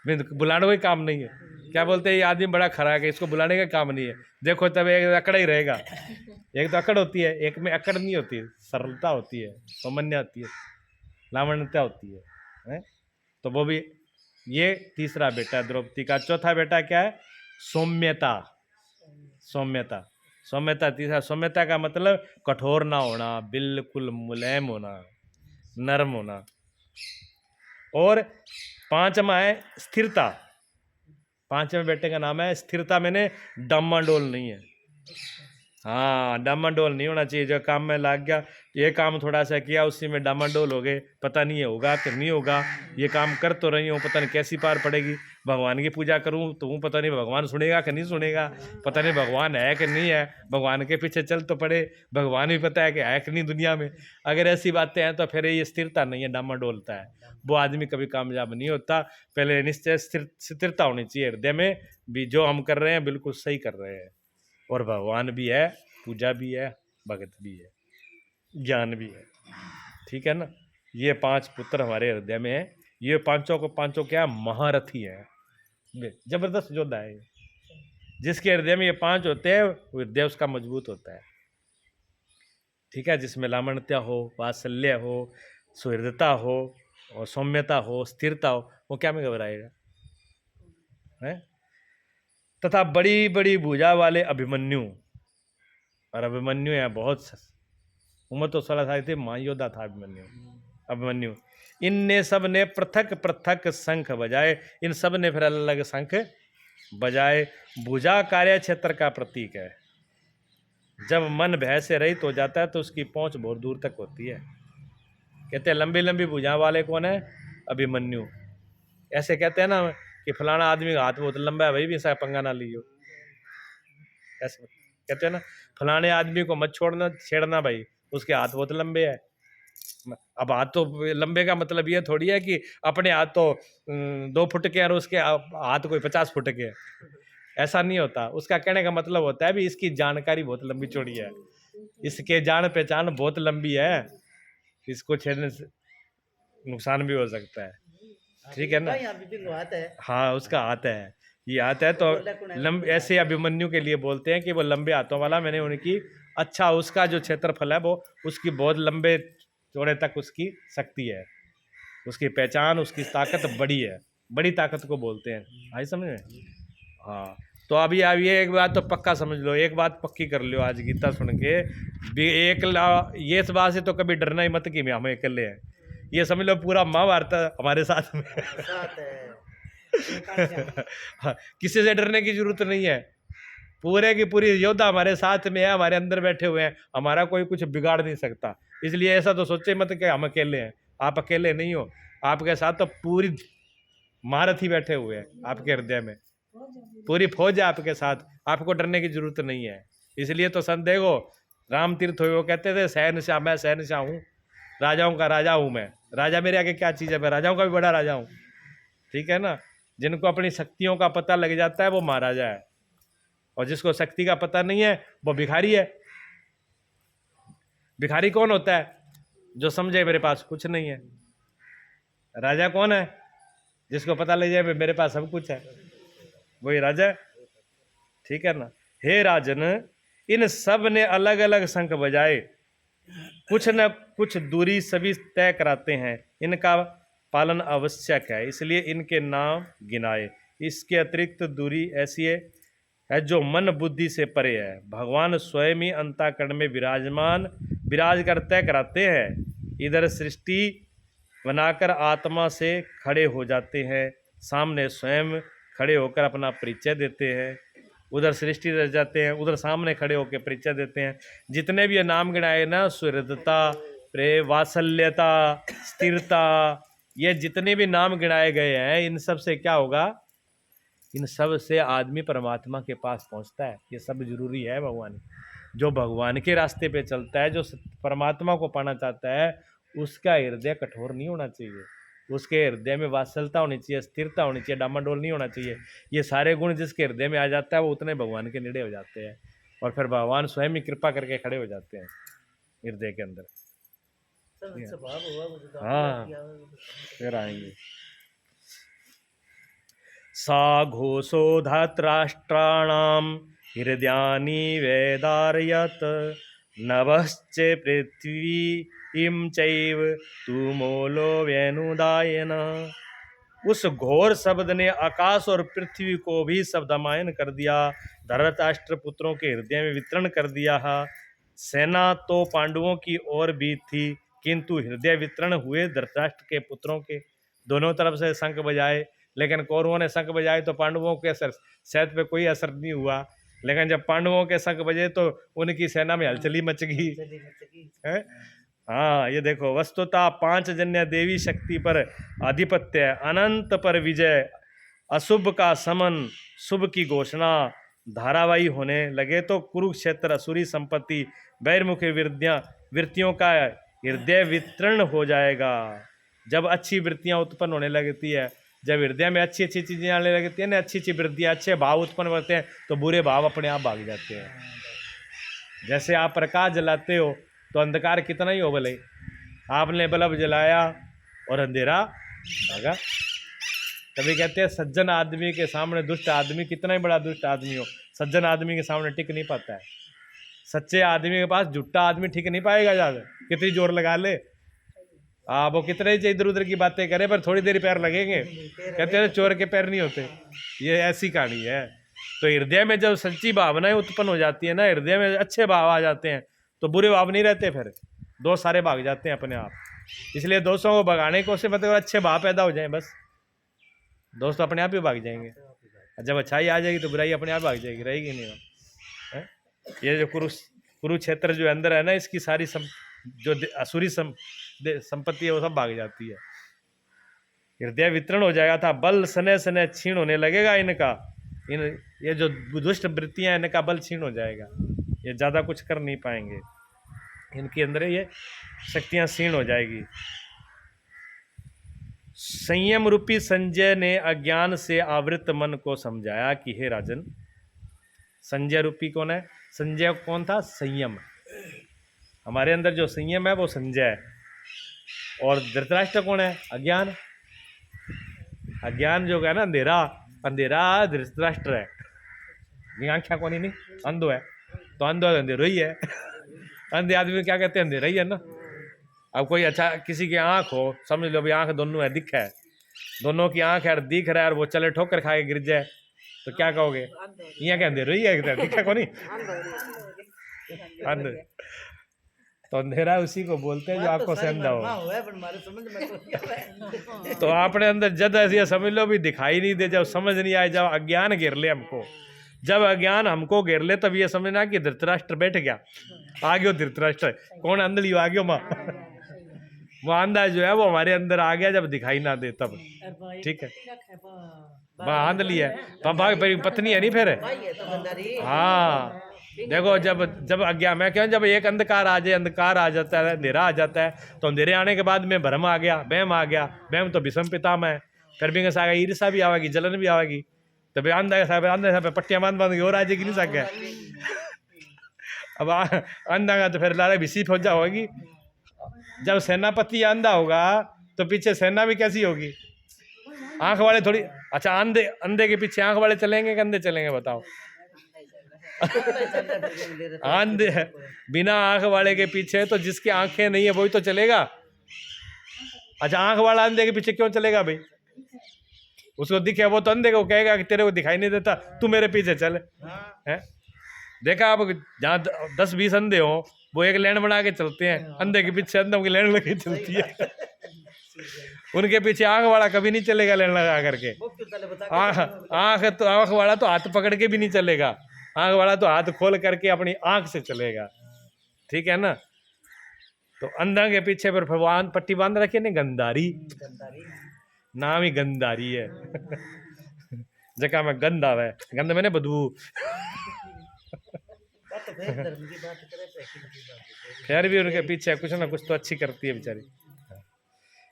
बुलाने कोई काम नहीं है। क्या बोलते हैं? ये आदमी बड़ा खरा है, इसको बुलाने का काम नहीं है। देखो तब एक अकड़ ही रहेगा। एक तो अकड़ होती है, एक में अकड़ नहीं होती है, सरलता होती है, सामान्य होती है, लावण्यता होती है? तो वो भी ये तीसरा बेटा द्रौपदी का। चौथा बेटा क्या है? सौम्यता। सौम्यता, सौम्यता तीसरा। सौम्यता का मतलब कठोर ना होना, बिल्कुल मुलायम होना, नरम होना। और 5वां है स्थिरता। पांचवें बेटे का नाम है स्थिरता, मैंने डामाडोल नहीं है। हाँ, डामाडोल नहीं होना चाहिए। जो काम में लाग गया, ये काम थोड़ा सा किया, उसी में डामाडोल हो गए, पता नहीं है होगा कि नहीं होगा। ये काम कर तो रही हूँ, पता नहीं कैसी पार पड़ेगी। भगवान की पूजा करूँ तो पता नहीं भगवान सुनेगा कि नहीं सुनेगा, पता नहीं भगवान है कि नहीं है। भगवान के पीछे चल तो पड़े, भगवान भी पता है कि है कि नहीं दुनिया में। अगर ऐसी बातें हैं तो फिर ये स्थिरता नहीं है, डामाडोलता है, वो आदमी कभी कामयाब नहीं होता। पहले निश्चय स्थिरता होनी चाहिए हृदय में भी, जो हम कर रहे हैं बिल्कुल सही कर रहे हैं, और भगवान भी है, पूजा भी है, भगत भी है, ज्ञान भी है। ठीक है ना। ये 5 पुत्र हमारे हृदय में है। ये पांचों को पांचों क्या महारथी है, जबरदस्त योद्धा है। जिसके हृदय में ये 5 होते हैं वो हृदय उसका मजबूत होता है। ठीक है। जिसमें लावण्यता हो, वात्सल्य हो, सुहृदता हो, और सौम्यता हो, स्थिरता हो, वो क्या में घबराएगा है। तथा बड़ी बड़ी भुजा वाले अभिमन्यु, और अभिमन्यु है बहुत उम्र तो 16 साल थी, महायोद्धा था अभिमन्यु। इनने सब ने पृथक पृथक शंख बजाए, इन सब ने फिर अलग अलग शंख बजाए। भुजा कार्य क्षेत्र का प्रतीक है। जब मन भय से रहित हो जाता है तो उसकी पहुंच बहुत दूर तक होती है। कहते हैं लंबी लंबी भुजा वाले कौन है? अभिमन्यु। ऐसे कहते हैं ना कि फलाना आदमी का हाथ बहुत लंबा है, भाई भी ऐसा पंगा ना लियो, ऐसे कहते हैं ना। फलाने आदमी को मत छोड़ना छेड़ना भाई, उसके हाथ बहुत लंबे है। अब हाथ तो लंबे का मतलब ये थोड़ी है कि अपने हाथ तो 2 फुट के और उसके हाथ कोई 50 फुट के है, ऐसा नहीं होता। उसका कहने का मतलब होता है भी इसकी जानकारी बहुत लंबी चौड़ी है, इसके जान पहचान बहुत लंबी है, इसको छेड़ने से नुकसान भी हो सकता है। ठीक है ना। हाँ, उसका हाथ है, ये हाथ है तो लंबे, ऐसे अभिमन्यु के लिए बोलते हैं कि वो लंबे हाथों वाला। मैंने उनकी अच्छा, उसका जो क्षेत्रफल है वो उसकी बहुत लंबे चौड़े तक उसकी शक्ति है, उसकी पहचान, उसकी ताकत बड़ी है, बड़ी ताकत को बोलते हैं। आई समझ में? हाँ। तो अभी आप ये एक बात तो पक्का समझ लो, एक बात पक्की कर लो आज गीता सुन के भी, ये इस बात से तो कभी डरना ही मत कि हम अकेले हैं। ये समझ लो पूरा महाभारत हमारे साथ में हाँ, किसी से डरने की जरूरत नहीं है। पूरे की पूरी योद्धा हमारे साथ में है, हमारे अंदर बैठे हुए हैं, हमारा कोई कुछ बिगाड़ नहीं सकता। इसलिए ऐसा तो सोचे मत कि हम अकेले हैं। आप अकेले नहीं हो, आपके साथ तो पूरी महारथी बैठे हुए हैं, आपके हृदय में पूरी फौज है आपके साथ, आपको डरने की जरूरत नहीं है। इसलिए तो संत देखो राम तीर्थ हुए, वो कहते थे शहनशाह, मैं शहनशाह हूँ, राजाओं का राजा हूँ मैं। राजा मेरे आगे क्या चीज़ है, मैं राजाओं का भी बड़ा राजा हूँ। ठीक है ना। जिनको अपनी शक्तियों का पता लग जाता है वो महाराजा है, और जिसको शक्ति का पता नहीं है वो भिखारी है। भिखारी कौन होता है? जो समझे मेरे पास कुछ नहीं है। राजा कौन है? जिसको पता लग जाए मेरे पास सब कुछ है, वही राजा है। ठीक है ना। हे राजन, इन सब ने अलग अलग शंख बजाए, कुछ न कुछ दूरी सभी तय कराते हैं, इनका पालन आवश्यक है, इसलिए इनके नाम गिनाए। इसके अतिरिक्त दूरी ऐसी है जो मन बुद्धि से परे है। भगवान स्वयं ही अंतःकरण में विराज कर तय कराते हैं। इधर सृष्टि बनाकर आत्मा से खड़े हो जाते हैं, सामने स्वयं खड़े होकर अपना परिचय देते हैं। उधर सृष्टि रह जाते हैं, उधर सामने खड़े होकर परिचय देते हैं। जितने भी ये नाम गिनाए ना, सुहृदता, प्रेम, वात्सल्यता, स्थिरता, ये जितने भी नाम गिनाए गए हैं, इन सब से क्या होगा? इन सब से आदमी परमात्मा के पास पहुंचता है। ये सब जरूरी है। भगवान जो भगवान के रास्ते पे चलता है, जो परमात्मा को पाना चाहता है, उसका हृदय कठोर नहीं होना चाहिए, उसके हृदय में वात्सलता होनी चाहिए, स्थिरता होनी चाहिए, डामाडोल नहीं होना चाहिए। ये सारे गुण जिसके हृदय में आ जाता है वो उतने भगवान के नेड़े हो जाते हैं, और फिर भगवान स्वयं ही कृपा करके खड़े हो जाते हैं हृदय के अंदर। हाँ, फिर आएंगे। सा घोषो धात्राष्ट्राणाम हृदयानि वेदारयत, नभश्च पृथ्वी इम चैव तुमोलो वेनुदायन। उस घोर शब्द ने आकाश और पृथ्वी को भी शब्दमायन कर दिया, धृतराष्ट्र पुत्रों के हृदय में वितरण कर दिया। सेना तो पांडवों की ओर भी थी, किंतु हृदय वितरण हुए धृतराष्ट्र के पुत्रों के। दोनों तरफ से शंख बजाए, लेकिन कौरवों ने शंख बजाए तो पांडवों के शहद पे कोई असर नहीं हुआ। लेकिन जब पांडवों के शंख बजे तो उनकी सेना में हलचली मच गई है। हाँ, ये देखो, वस्तुतः पांच जन्य देवी शक्ति पर आधिपत्य, अनंत पर विजय, अशुभ का समन, शुभ की घोषणा धारावाही होने लगे तो कुरुक्षेत्र असुरी संपत्ति बहिर्मुखी वृत्तियों का हृदय वितरण हो जाएगा। जब अच्छी वृत्तियां उत्पन्न होने लगती है, जब हृदय में अच्छी अच्छी चीजें आने लगती है ना, अच्छी अच्छी वृत्तियां, अच्छे भाव उत्पन्न होते हैं, तो बुरे भाव अपने आप भाग जाते हैं। जैसे आप प्रकाश जलाते हो तो अंधकार कितना ही हो भले, आपने बल्ब जलाया और अंधेरा भागा। तभी कहते हैं सज्जन आदमी के सामने दुष्ट आदमी, कितना ही बड़ा दुष्ट आदमी हो, सज्जन आदमी के सामने टिक नहीं पाता है। सच्चे आदमी के पास झूठा आदमी टिक नहीं पाएगा, ज्यादा कितनी जोर लगा ले आप, वो कितने ही इधर उधर की बातें करे पर थोड़ी देर पैर लगेंगे। कहते हैं चोर के पैर नहीं होते, ये ऐसी कहानी है। तो हृदय में जब सच्ची भावनाएं उत्पन्न हो जाती है ना, हृदय में अच्छे भाव आ जाते हैं, तो बुरे भाव नहीं रहते, फिर दोस्त सारे भाग जाते हैं अपने आप। इसलिए दोस्तों को भगाने को से मतलब अच्छे भाव पैदा हो जाए, बस दोस्त अपने आप ही भाग जाएंगे। जब अच्छाई आ जाएगी तो बुराई अपने आप भाग जाएगी, रहेगी नहीं है? ये जो कुरुक्षेत्र जो अंदर है ना, इसकी सारी जो असुरी संपत्ति है वो सब भाग जाती है। हृदय वितरण हो जाएगा था, बल सने सने क्षीण होने लगेगा इनका, ये जो दुष्ट वृत्तियां हैं इनका बल क्षीण हो जाएगा, ये ज्यादा कुछ कर नहीं पाएंगे, इनके अंदर ये शक्तियां क्षीण हो जाएगी। संयम रूपी संजय ने अज्ञान से आवृत मन को समझाया कि हे राजन, संजय रूपी कौन है? संजय कौन था? संयम। हमारे अंदर जो संयम है वो संजय है। और धृतराष्ट्र कौन है? अज्ञान। अज्ञान जो है ना, अंधेरा, अंधेरा धृतराष्ट्र है। ये आंखें कौन ही नहीं, अंधो है, तो अंधो अंधेरो ही है। अंधे आदमी क्या कहते हैं? अंधेरा ही है ना। अब कोई अच्छा किसी की आंख हो, समझ लो भाई आंख दोनों है, दिख है, दोनों की आंख है और दिख रहा है, और वो चले ठोकर खा के गिर जाए तो क्या कहोगे? यहाँ क्या अंधेरा ही है, दिखा को नहीं, अंधे। तो अंधेरा उसी को बोलते हैं जो आंखों से अंधा हो। तो आपने अंदर जद ऐसी समझ लो भी दिखाई नहीं दे, जब समझ नहीं आए, जब अज्ञान घेर ले हमको, जब अज्ञान हमको घेर ले, तब ये समझना कि धृतराष्ट्र बैठ गया, आ गयो धृतराष्ट्र। कौन? अंधली आ गयो माँ, वो आंधा जो है वो हमारे अंदर आ गया जब दिखाई ना दे तब, ठीक है। वह आंधली है, पत्नी है नहीं फिर। हाँ देखो, जब अज्ञान, मैं क्या, जब एक अंधकार आ जाए, अंधकार आ जाता है, अंधेरा आ जाता है, तो अंधेरे आने के बाद में भ्रम आ गया, वहम आ गया। वहम तो विषम पितामह है, फिर भी आएगा, ईर्षा भी आएगी, जलन भी आएगी, तो भाई आंधा साहब पट्टियां बांध के और आ जाएगी नहीं सके। अब अंधा का तो फिर लारा भी फौजा होगी। जब सेनापति अंधा होगा तो पीछे सेना भी कैसी होगी? आंख वाले थोड़ी, अच्छा अंधे के पीछे आंख वाले चलेंगे कि अंधे चलेंगे बताओ? अंधे बिना आंख वाले के पीछे तो जिसकी आंखें नहीं है वही तो चलेगा। अच्छा, आंख वाला अंधे के पीछे क्यों चलेगा भाई? उसको दिखे, वो तो अंधे को कहेगा कि तेरे को दिखाई नहीं देता, तू मेरे पीछे चल। है देखा आप, जहाँ 10-20 अंधे हो वो एक लाइन बना के चलते हैं, अंधे के पीछे अंधों की लाइन लगी चलती है। उनके पीछे आंख वाला कभी नहीं चलेगा लाइन लगा करके। आंख वाला तो हाथ पकड़ के भी नहीं चलेगा, आंख वाला तो हाथ खोल करके अपनी आंख से चलेगा, ठीक है ना। तो अंधा के पीछे पर भगवान पट्टी बांध रखी नहीं, गंधारी, नाम ही गंधारी है। जगह में गंदा है, गंद मैंने बदबू। खैर भी उनके पीछे कुछ ना कुछ तो अच्छी करती है बेचारी।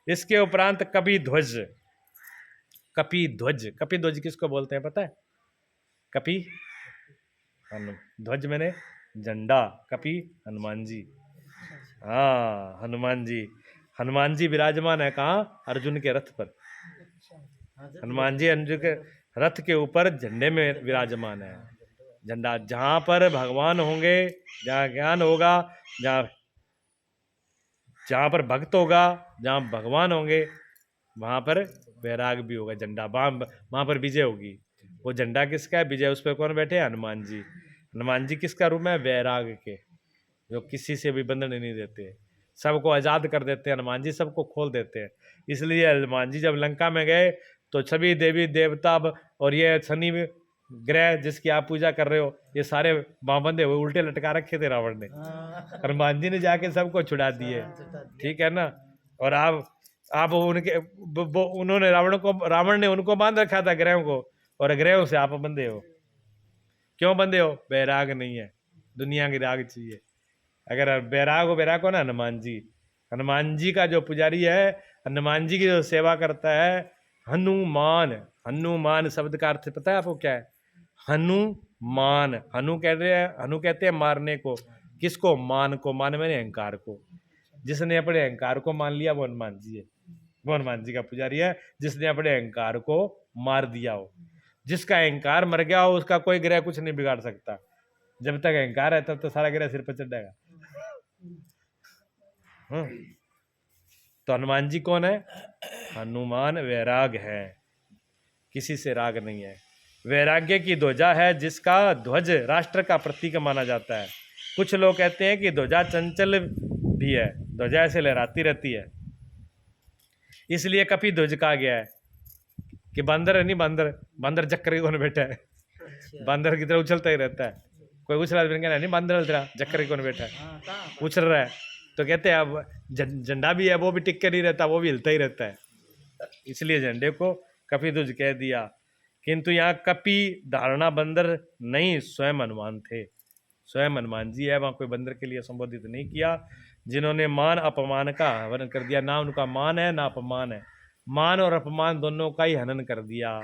इसके उपरांत कपि ध्वज, कपि ध्वज किसको बोलते हैं पता है? कपि ध्वज मैंने झंडा, कपि हनुमान जी। हाँ, हनुमान जी विराजमान है कहाँ? अर्जुन के रथ पर। हनुमान जी अर्जुन के रथ के ऊपर झंडे में विराजमान है। झंडा, जहाँ पर भगवान होंगे, जहाँ ज्ञान होगा, जहाँ पर भक्त होगा, जहाँ भगवान होंगे, वहाँ पर वैराग भी होगा। झंडा वहाँ पर विजय होगी। वो झंडा किसका है? विजय उस पर कौन बैठे? हनुमान जी। हनुमान जी किसका रूप है? वैराग के, जो किसी से भी बंधन नहीं देते, सबको आज़ाद कर देते हैं हनुमान जी, सबको खोल देते हैं। इसलिए हनुमान जी जब लंका में गए तो सभी देवी देवता और ये शनि ग्रह जिसकी आप पूजा कर रहे हो, ये सारे बाँ बंधे हुए उल्टे लटका रखे थे रावण ने। हाँ, हनुमान जी ने जाके सबको छुड़ा दिए, छुटा दिया। ठीक है ना। और आप उनके उन्होंने रावण ने उनको बांध रखा था ग्रहों को, और ग्रहों से आप बंधे हो। क्यों बंधे हो? बैराग नहीं है, दुनिया की राग चाहिए। अगर बैराग हो ना, हनुमान जी का जो पुजारी है, हनुमान जी की जो सेवा करता है, हनुमान, हनुमान शब्द का अर्थ पता है आपको क्या है? हनुमान, हनु कहते हैं मारने को। किसको? मान को। मान मैंने अहंकार को। जिसने अपने अहंकार को मान लिया वो हनुमान जी है, वो हनुमान जी का पुजारी है। जिसने अपने अहंकार को मार दिया हो, जिसका अहंकार मर गया हो, उसका कोई ग्रह कुछ नहीं बिगाड़ सकता। जब तक अहंकार है तब तो सारा ग्रह सिर पर चढ़ जाएगा। तो हनुमान जी कौन है? हनुमान वैराग है, किसी से राग नहीं है। वैराग्य की ध्वजा है, जिसका ध्वज राष्ट्र का प्रतीक माना जाता है। कुछ लोग कहते हैं कि ध्वजा चंचल भी है, ध्वजा ऐसे लहराती रहती है, इसलिए कपि ध्वज कहा गया है। कि बंदर है नहीं, बंदर चक्कर कौन बैठा है, अच्छा। बंदर की तरह उछलता ही रहता है। कोई उछला नहीं, बंदर तेरा चक्कर कौन बैठा है, हाँ, कहाँ पर? उछल रहा है। तो कहते हैं अब झंडा भी है, वो भी टिक कर नहीं रहता, वो भी हिलता ही रहता है, इसलिए झंडे को कपि ध्वज कह दिया। किंतु यहाँ कपि धारणा बंदर नहीं, स्वयं हनुमान थे, स्वयं हनुमान जी है, वहाँ कोई बंदर के लिए संबोधित नहीं किया। जिन्होंने मान अपमान का हनन कर दिया, ना उनका मान है ना अपमान है, मान और अपमान दोनों का ही हनन कर दिया,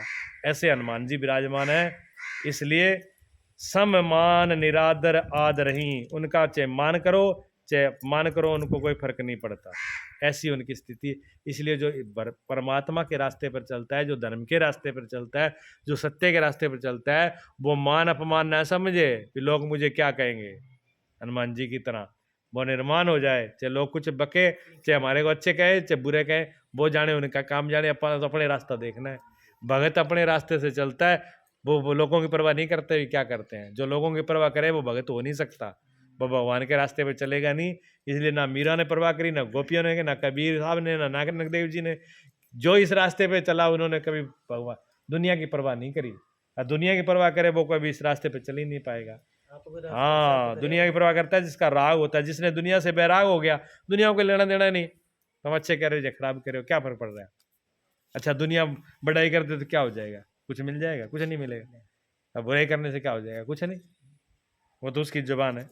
ऐसे हनुमान जी विराजमान है। इसलिए सम मान निरादर आदर ही, उनका चाहे मान करो चाहे अपमान करो, उनको कोई फर्क नहीं पड़ता, ऐसी उनकी स्थिति। इसलिए जो परमात्मा के रास्ते पर चलता है, जो धर्म के रास्ते पर चलता है, जो सत्य के रास्ते पर चलता है, वो मान अपमान ना समझे कि लोग मुझे क्या कहेंगे। हनुमान जी की तरह वो निर्माण हो जाए, चाहे लोग कुछ बके, चाहे हमारे को अच्छे कहे चाहे बुरे कहे, वो जाने, उनका काम जाने, अपन अपने रास्ता देखना है। भगत अपने रास्ते से चलता है, वो लोगों की परवाह नहीं करते हुए क्या करते हैं। जो लोगों की परवाह करे वो भगत हो नहीं सकता, वो भगवान के रास्ते पे चलेगा नहीं। इसलिए ना मीरा ने परवाह करी, ना गोपियों ने, ना कबीर साहब ने, ना नानक देव जी ने। जो इस रास्ते पे चला उन्होंने कभी भगवान दुनिया की परवाह नहीं करी, और दुनिया की परवाह करे वो कभी इस रास्ते पे चल ही नहीं पाएगा। हाँ, दुनिया की परवाह करता है जिसका राग होता है। जिसने दुनिया से बैराग हो गया, दुनिया को लेना देना नहीं, तुम अच्छे कह रहे हो खराब कह रहे हो, क्या फर्क पड़ रहा है। अच्छा, दुनिया बढ़ाई करते तो क्या हो जाएगा? कुछ मिल जाएगा? कुछ नहीं मिलेगा। अब बुराई करने से क्या हो जाएगा? कुछ नहीं, वो तो उसकी जुबान है।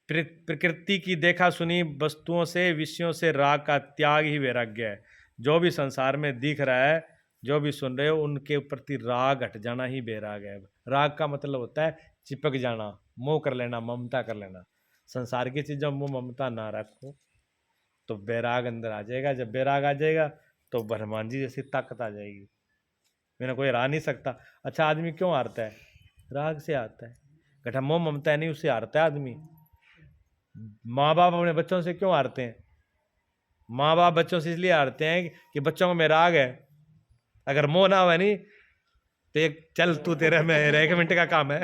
प्रकृति की देखा सुनी वस्तुओं से, विषयों से राग का त्याग ही वैराग्य है। जो भी संसार में दिख रहा है, जो भी सुन रहे हो, उनके प्रति राग हट जाना ही वैराग है। राग का मतलब होता है चिपक जाना, मोह कर लेना, ममता कर लेना। संसार की चीजों में ममता ना रखो तो वैराग अंदर आ जाएगा। जब वैराग आ जाएगा तो हनुमान जी जैसी ताकत आ जाएगी, मैंने कोई हरा नहीं सकता। अच्छा, आदमी क्यों हारता है? राग से हारता है। घटा मोह ममता नहीं, उससे हारता है आदमी। माँ बाप अपने बच्चों से क्यों हारते हैं? माँ बाप बच्चों से इसलिए हारते हैं कि बच्चों में राग है। अगर मोह ना हुआ नहीं तो एक चल तू तेरा मेरा 1 मिनट का काम है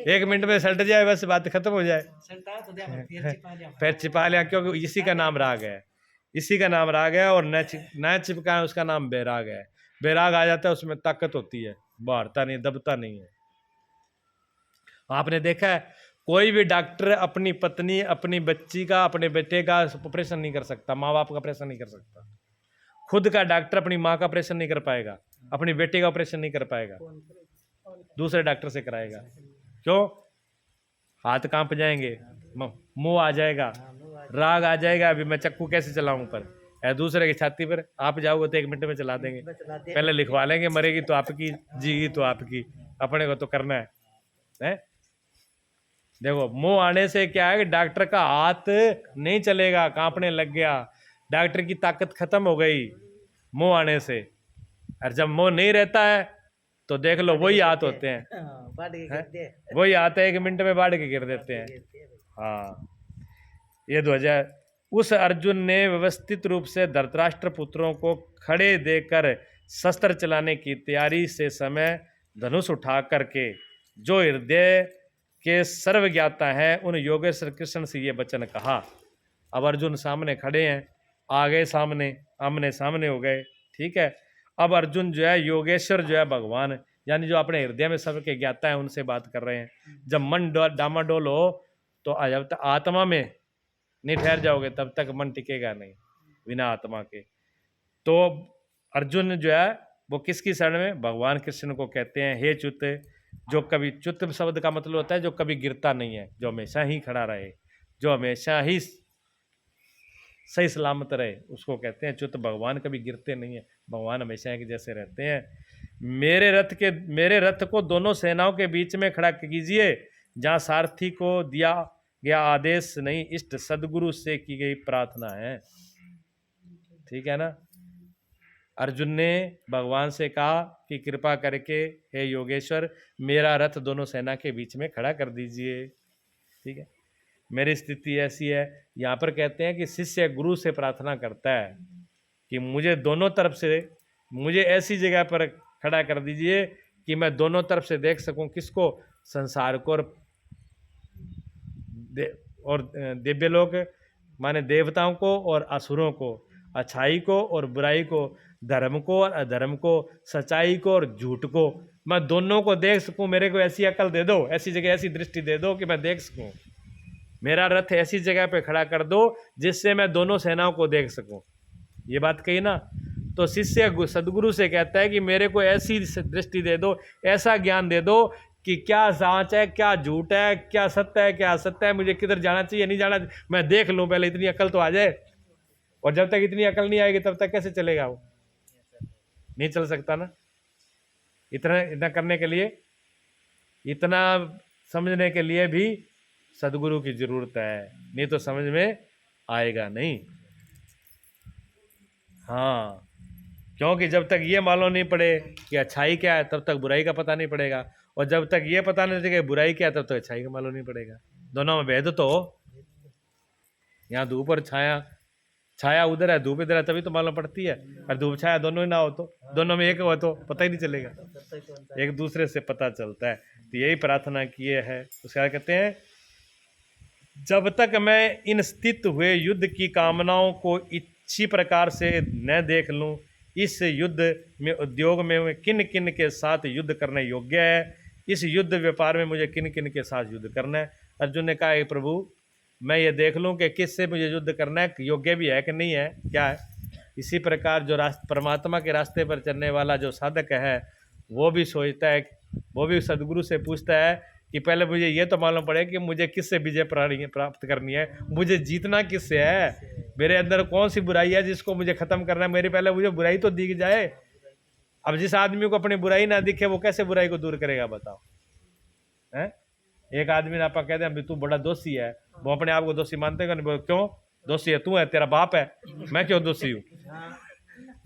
1 मिनट में सल्ट जाए, बस बात खत्म हो जाए। फिर छिपा लिया, क्योंकि इसी का नाम राग है, इसी का नाम राग है। और न चिपका उसका नाम बैराग है। बैराग आ जाता है, उसमें ताकत होती है, बाहरता नहीं, दबता नहीं है। आपने देखा है कोई भी डॉक्टर अपनी पत्नी, अपनी बच्ची का, अपने बेटे का ऑपरेशन नहीं कर सकता, माँ बाप का ऑपरेशन नहीं कर सकता। खुद का डॉक्टर अपनी माँ का ऑपरेशन नहीं कर पाएगा, अपनी बेटे का ऑपरेशन नहीं कर पाएगा, दूसरे डॉक्टर से कराएगा। क्यों? हाथ कांप जाएंगे, मुंह आ जाएगा, राग आ जाएगा। अभी मैं चक्कू कैसे चलाऊं पर, दूसरे की छाती पर आप जाओगे तो 1 मिनट में चला देंगे। पहले लिखवा लेंगे, मरेगी तो आपकी, जीगी तो आपकी, अपने को तो करना है। देखो, मुंह आने से क्या है कि डॉक्टर का हाथ नहीं चलेगा, कांपने लग गया, डॉक्टर की ताकत खत्म हो गई मुंह आने से। और जब मुंह नहीं रहता है तो देख लो वही हाथ होते हैं, वही हाथ है 1 मिनट में बाढ़ के गिर देते हैं। हाँ, ये ध्वजा। उस अर्जुन ने व्यवस्थित रूप से धृतराष्ट्र पुत्रों को खड़े देकर शस्त्र चलाने की तैयारी से समय धनुष उठा करके, जो हृदय के सर्वज्ञाता है, उन योगेश्वर कृष्ण से ये वचन कहा। अब अर्जुन सामने खड़े हैं, आ गए सामने, आमने सामने हो गए। ठीक है, अब अर्जुन जो है योगेश्वर जो है भगवान, यानी जो अपने हृदय में सबके ज्ञाता है उनसे बात कर रहे हैं। जब मन डामाडोल हो तो जब तक आत्मा में नहीं ठहर जाओगे तब तक मन टिकेगा नहीं बिना आत्मा के। तो अर्जुन जो है वो किसकी शरण में? भगवान कृष्ण को कहते हैं हे च्युत, जो कभी, च्युत शब्द का मतलब होता है जो कभी गिरता नहीं है, जो हमेशा ही खड़ा रहे, जो हमेशा ही सही सलामत रहे, उसको कहते हैं च्युत। भगवान कभी गिरते नहीं है, भगवान हमेशा एक जैसे रहते हैं। मेरे रथ को दोनों सेनाओं के बीच में खड़ा कीजिए, जहाँ सारथी को दिया गया आदेश नहीं, इष्ट सदगुरु से की गई प्रार्थना है। ठीक है ना। अर्जुन ने भगवान से कहा कि कृपा करके हे योगेश्वर मेरा रथ दोनों सेना के बीच में खड़ा कर दीजिए। ठीक है, मेरी स्थिति ऐसी है। यहाँ पर कहते हैं कि शिष्य गुरु से प्रार्थना करता है कि मुझे दोनों तरफ से, मुझे ऐसी जगह पर खड़ा कर दीजिए कि मैं दोनों तरफ से देख सकूं, किसको? संसार को और दिव्य लोक माने देवताओं को और असुरों को, अच्छाई को और बुराई को, धर्म को और अधर्म को, सच्चाई को और झूठ को, मैं दोनों को देख सकूं। मेरे को ऐसी अकल दे दो, ऐसी जगह ऐसी दृष्टि दे दो कि मैं देख सकूं। मेरा रथ ऐसी जगह पे खड़ा कर दो जिससे मैं दोनों सेनाओं को देख सकूं। ये बात कही ना। तो शिष्य सदगुरु से कहता है कि मेरे को ऐसी दृष्टि दे दो, ऐसा ज्ञान दे दो कि क्या सच है, क्या झूठ है, क्या सत्य है, क्या असत्य है, मुझे किधर जाना चाहिए, नहीं जाना, मैं देख लूं। पहले इतनी अकल तो आ जाए। और जब तक इतनी अकल नहीं आएगी तब तक कैसे चलेगा? वो नहीं चल सकता ना। इतना करने के लिए, इतना समझने के लिए भी सदगुरु की जरूरत है, नहीं तो समझ में आएगा नहीं। हाँ, क्योंकि जब तक ये मालूम नहीं पड़े कि अच्छाई क्या है तब तक बुराई का पता नहीं पड़ेगा, और जब तक ये पता नहीं चलेगा बुराई क्या है तब तक अच्छाई का मालूम नहीं पड़ेगा। दोनों में भेद तो हो। यहाँ धूप और छाया, छाया उधर है धूप इधर है, तभी तो मालूम पड़ती है। और धूप छाया दोनों ही ना हो तो, दोनों में एक हो तो पता ही नहीं चलेगा, एक दूसरे से पता चलता है। तो यही प्रार्थना किए है। उसका कहते हैं जब तक मैं इन स्थित हुए युद्ध की कामनाओं को इच्छी प्रकार से न देख लूं, इस युद्ध में उद्योग में किन किन के साथ युद्ध करना योग्य है, इस युद्ध व्यापार में मुझे किन किन के साथ युद्ध करना है। अर्जुन ने कहा प्रभु मैं ये देख लूं कि किससे मुझे युद्ध करना है, योग्य भी है कि नहीं है, क्या है। इसी प्रकार जो परमात्मा के रास्ते पर चलने वाला जो साधक है वो भी सोचता है, वो भी सदगुरु से पूछता है कि पहले मुझे ये तो मालूम पड़े कि मुझे किससे विजय प्राप्त करनी है, मुझे जीतना किससे है, मेरे अंदर कौन सी बुराई है जिसको मुझे खत्म करना है। मेरी पहले मुझे बुराई तो दिख जाए। अब जिस आदमी को अपनी बुराई ना दिखे वो कैसे बुराई को दूर करेगा बताओ? हैं? एक आदमी ने आप कहते हैं तू बड़ा दोषी है, वो अपने आप को दोषी मानते हैं। क्यों दोषी है? तू है, तेरा बाप है, मैं क्यों दोषी हूँ?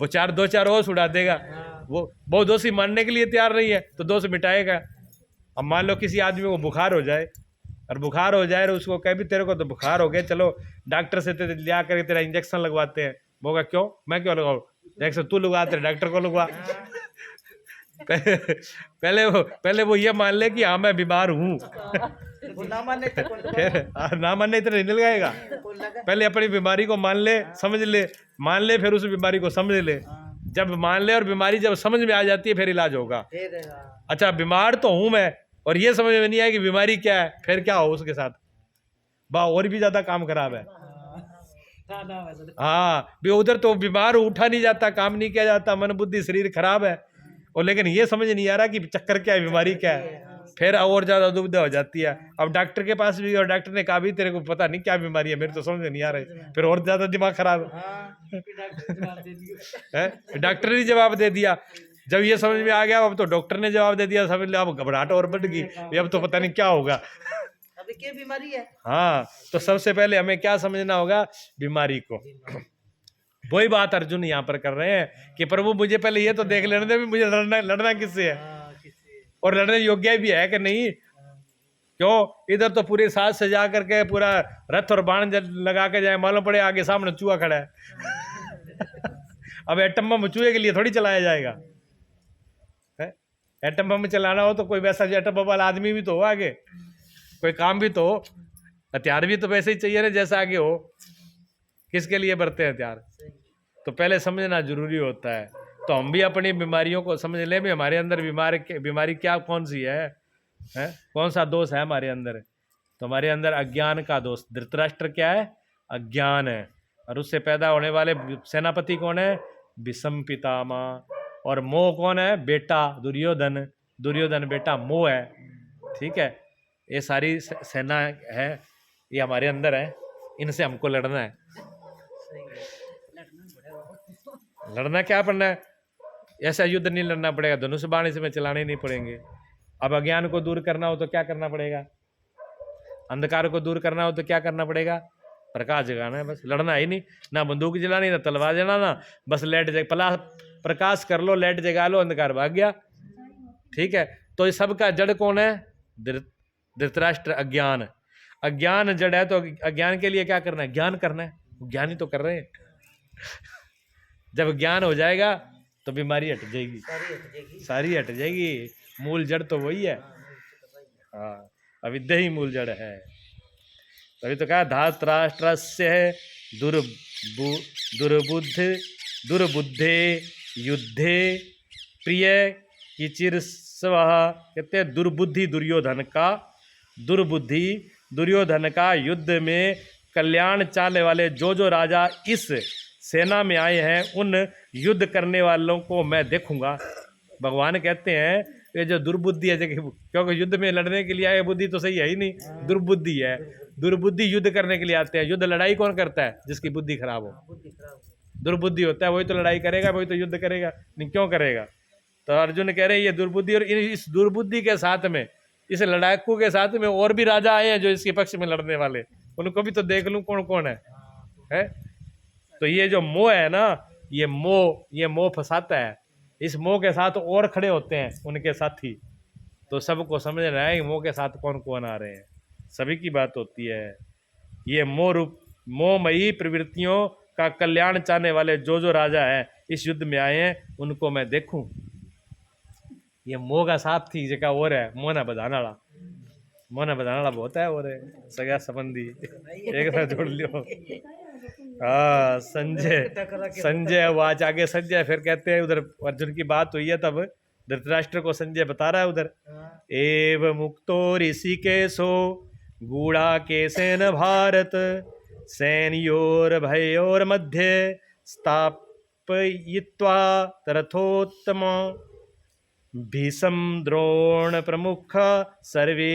वो दो चार और उड़ा देगा। वो दोषी मानने के लिए तैयार नहीं है तो दोष मिटाएगा। अब मान लो किसी आदमी को बुखार हो जाए, और बुखार हो जाए और उसको कह भी तेरे को तो बुखार हो गया, चलो डॉक्टर से लिया करके तेरा इंजेक्शन लगवाते हैं। वो क्यों? मैं क्यों लगाऊं इंजेक्शन? तू लगवा, तेरे डॉक्टर को लगवा। पहले वो ये मान ले कि हाँ मैं बीमार हूँ। ना माने तो फिर ना मानने इतना नहीं लगाएगा। पहले अपनी बीमारी को मान ले, समझ ले, मान ले, फिर उस बीमारी को समझ ले। जब मान ले और बीमारी जब समझ में आ जाती है फिर इलाज होगा। अच्छा बीमार तो हूं मैं और ये समझ में नहीं आया कि बीमारी क्या है, फिर क्या हो उसके साथ? और भी ज्यादा काम खराब है। हाँ भी उधर तो बीमार उठा नहीं जाता, काम नहीं किया जाता, मन बुद्धि शरीर खराब है, और लेकिन ये समझ नहीं आ रहा कि चक्कर क्या है, बीमारी क्या है, फिर और ज्यादा दुविधा हो जाती है। अब डॉक्टर के पास भी, और डॉक्टर ने कहा भी तेरे को पता नहीं क्या बीमारी है, मेरे तो समझ में नहीं आ रही, फिर और ज्यादा दिमाग खराब है। डॉक्टर ने जवाब दे दिया, जब ये समझ में आ गया अब तो डॉक्टर ने जवाब दे दिया, समझ लो अब घबराहट और बढ़ गई, अब तो पता नहीं क्या होगा, अभी क्या बीमारी है। हाँ तो सबसे पहले हमें क्या समझना होगा? बीमारी को। वही बात अर्जुन यहाँ पर कर रहे हैं कि प्रभु मुझे पहले ये तो देख लेने दे भी मुझे लड़ना किससे है, और लड़ने योग्य भी है कि नहीं। क्यों इधर तो पूरी साज सजा करके पूरा रथ और बाण लगा के जाए, मालूम पड़े आगे सामने चूहा खड़ा है। अब एटम बम चूहे के लिए थोड़ी चलाया जाएगा। एटम बम चलाना हो तो कोई वैसा एटम बम वाला आदमी भी तो हो, आगे कोई काम भी तो हो, हथियार भी तो वैसे ही चाहिए ना जैसा आगे हो। किसके लिए बरते हैं हथियार? तो पहले समझना जरूरी होता है। तो हम भी अपनी बीमारियों को समझ लें भी हमारे अंदर बीमारी क्या कौन सी है कौन सा दोष है हमारे अंदर। तो हमारे अंदर अज्ञान का दोष, धृतराष्ट्र क्या है, अज्ञान है। और उससे पैदा होने वाले सेनापति कौन है, भीष्म पितामह। और मोह कौन है, बेटा दुर्योधन। दुर्योधन बेटा मोह है। ठीक है, ये सारी सेना है, ये हमारे अंदर है, इनसे हमको लड़ना है। लड़ना क्या पड़ना है, ऐसा युद्ध नहीं लड़ना पड़ेगा, धनुष बाण इसमें चलाने नहीं पड़ेंगे। अब अज्ञान को दूर करना हो तो क्या करना पड़ेगा, अंधकार को दूर करना हो तो क्या करना पड़ेगा, प्रकाश जगाना है। बस लड़ना ही नहीं, ना बंदूक जलानी ना तलवार जलाना, बस लाइट प्रकाश कर लो, लाइट जगा लो, अंधकार भाग गया। ठीक है, तो इस सब का जड़ कौन है, धृतराष्ट्र अज्ञान। अज्ञान जड़ है, तो अज्ञान के लिए क्या करना है, ज्ञान करना है। ज्ञान ही तो कर रहे हैं। जब ज्ञान हो जाएगा तो बीमारी हट जाएगी, सारी हट जाएगी। मूल जड़ तो वही है। हाँ, अविद्या ही मूल जड़ है। तभी तो कहा धातराष्ट्रस्य दुर्बुद्धे युद्धे प्रिय किचिरस्वः। कहते हैं दुर्बुद्धि दुर्योधन का युद्ध में कल्याण चाहने वाले जो राजा इस सेना में आए हैं, उन युद्ध करने वालों को मैं देखूंगा। भगवान कहते हैं ये जो दुर्बुद्धि है, क्योंकि युद्ध में लड़ने के लिए आए, बुद्धि तो सही है ही नहीं, दुर्बुद्धि है। दुर्बुद्धि युद्ध करने के लिए आते हैं। युद्ध लड़ाई कौन करता है, जिसकी बुद्धि खराब हो। दुर्बुद्धि होता है वही तो लड़ाई करेगा, वही तो युद्ध करेगा, नहीं क्यों करेगा। तो अर्जुन कह रहे हैं ये दुर्बुद्धि, और इस दुर्बुद्धि के साथ में, इस लड़ाकू के साथ में और भी राजा आए हैं जो इसके पक्ष में लड़ने वाले, उनको भी तो देख लूं कौन कौन है? तो ये जो मोह है ना, ये मोह फंसाता है। इस मोह के साथ और खड़े होते हैं उनके साथी। तो सबको समझ रहा है मोह के साथ कौन कौन आ रहे हैं, सभी की बात होती है। ये मोहमयी प्रवृत्तियों का कल्याण चाहने वाले जो राजा है इस युद्ध में आए हैं, उनको मैं देखूं। ये मोह का साथी जगह और है, मोह ना बधाना वाला बहुत है, और सगा संबंधी एक साथ जोड़ लियो। हाँ, संजय आवाज आगे संजय फिर कहते हैं, उधर अर्जुन की बात हुई है, तब धृतराष्ट्र को संजय बता रहा है उधर, एव मुक्तो ऋषिकेशो गूढ़ा केसेन भारत सैन्योर भयोर मध्य स्थापयित्वा रथोत्तम भीषम द्रोण प्रमुख सर्वे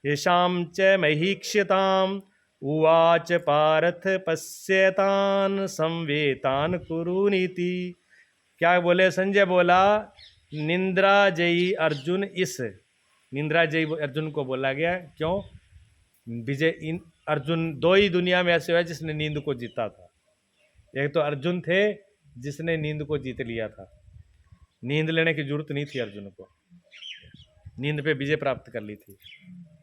येषां च महीक्षिताम् उवाच पार्थ पश्यतान संवेतान कुरुनीति। क्या बोले, संजय बोला निंद्राजयी अर्जुन, इस निंद्राजयी अर्जुन को बोला गया क्यों, विजय अर्जुन दो ही दुनिया में ऐसे हुआ जिसने नींद को जीता था। एक तो अर्जुन थे जिसने नींद को जीत लिया था, नींद लेने की जरूरत नहीं थी अर्जुन को, नींद पे विजय प्राप्त कर ली थी।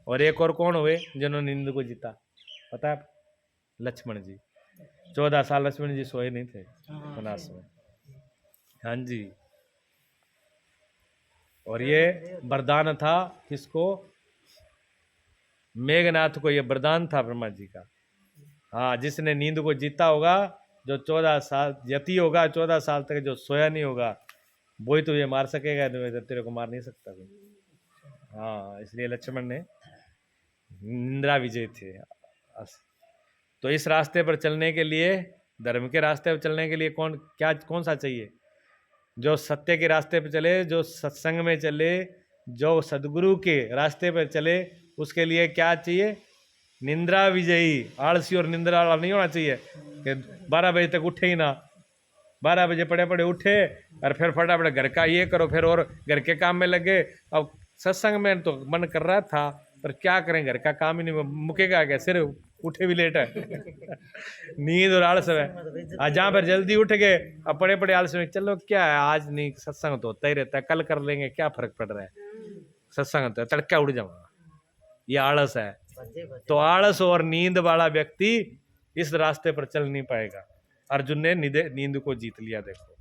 और एक और कौन हुए जिन्होंने नींद को जीता, पता है, लक्ष्मण जी। 14 साल लक्ष्मण जी सोए नहीं थे वनवास में। हाँ जी, और ये वरदान था किसको, मेघनाथ को ये वरदान था ब्रह्मा जी का। हाँ, जिसने नींद को जीता होगा, जो 14 साल यति होगा, 14 साल तक जो सोया नहीं होगा, वही तुझे मार सकेगा, तेरे को मार नहीं सकता कोई। हाँ, इसलिए लक्ष्मण ने निंद्रा विजय थे। तो इस रास्ते पर चलने के लिए, धर्म के रास्ते पर चलने के लिए कौन सा चाहिए, जो सत्य के रास्ते पर चले, जो सत्संग में चले, जो सदगुरु के रास्ते पर चले, उसके लिए क्या चाहिए, निंद्रा विजयी। आलसी और निंद्रा वाला नहीं होना चाहिए कि 12 बजे तक उठे ही ना, 12 बजे पड़े उठे और फिर फटाफट घर का ये करो, फिर और घर के काम में लगे। अब सत्संग में तो मन कर रहा था, पर क्या करें, घर का काम ही नहीं मुकेगा क्या, सिर्फ उठे भी लेट है। नींद और आलस है। आज जहाँ पर जल्दी उठ गए, अब पड़े आलस में, चलो क्या है, आज नहीं, सत्संग तो होता ही रहता है, कल कर लेंगे, क्या फर्क पड़ रहा है, सत्संग तो तड़का उड़ जाऊंगा, ये आलस है। तो आलस और नींद वाला व्यक्ति इस रास्ते पर चल नहीं पाएगा। अर्जुन ने नींद को जीत लिया। देखो,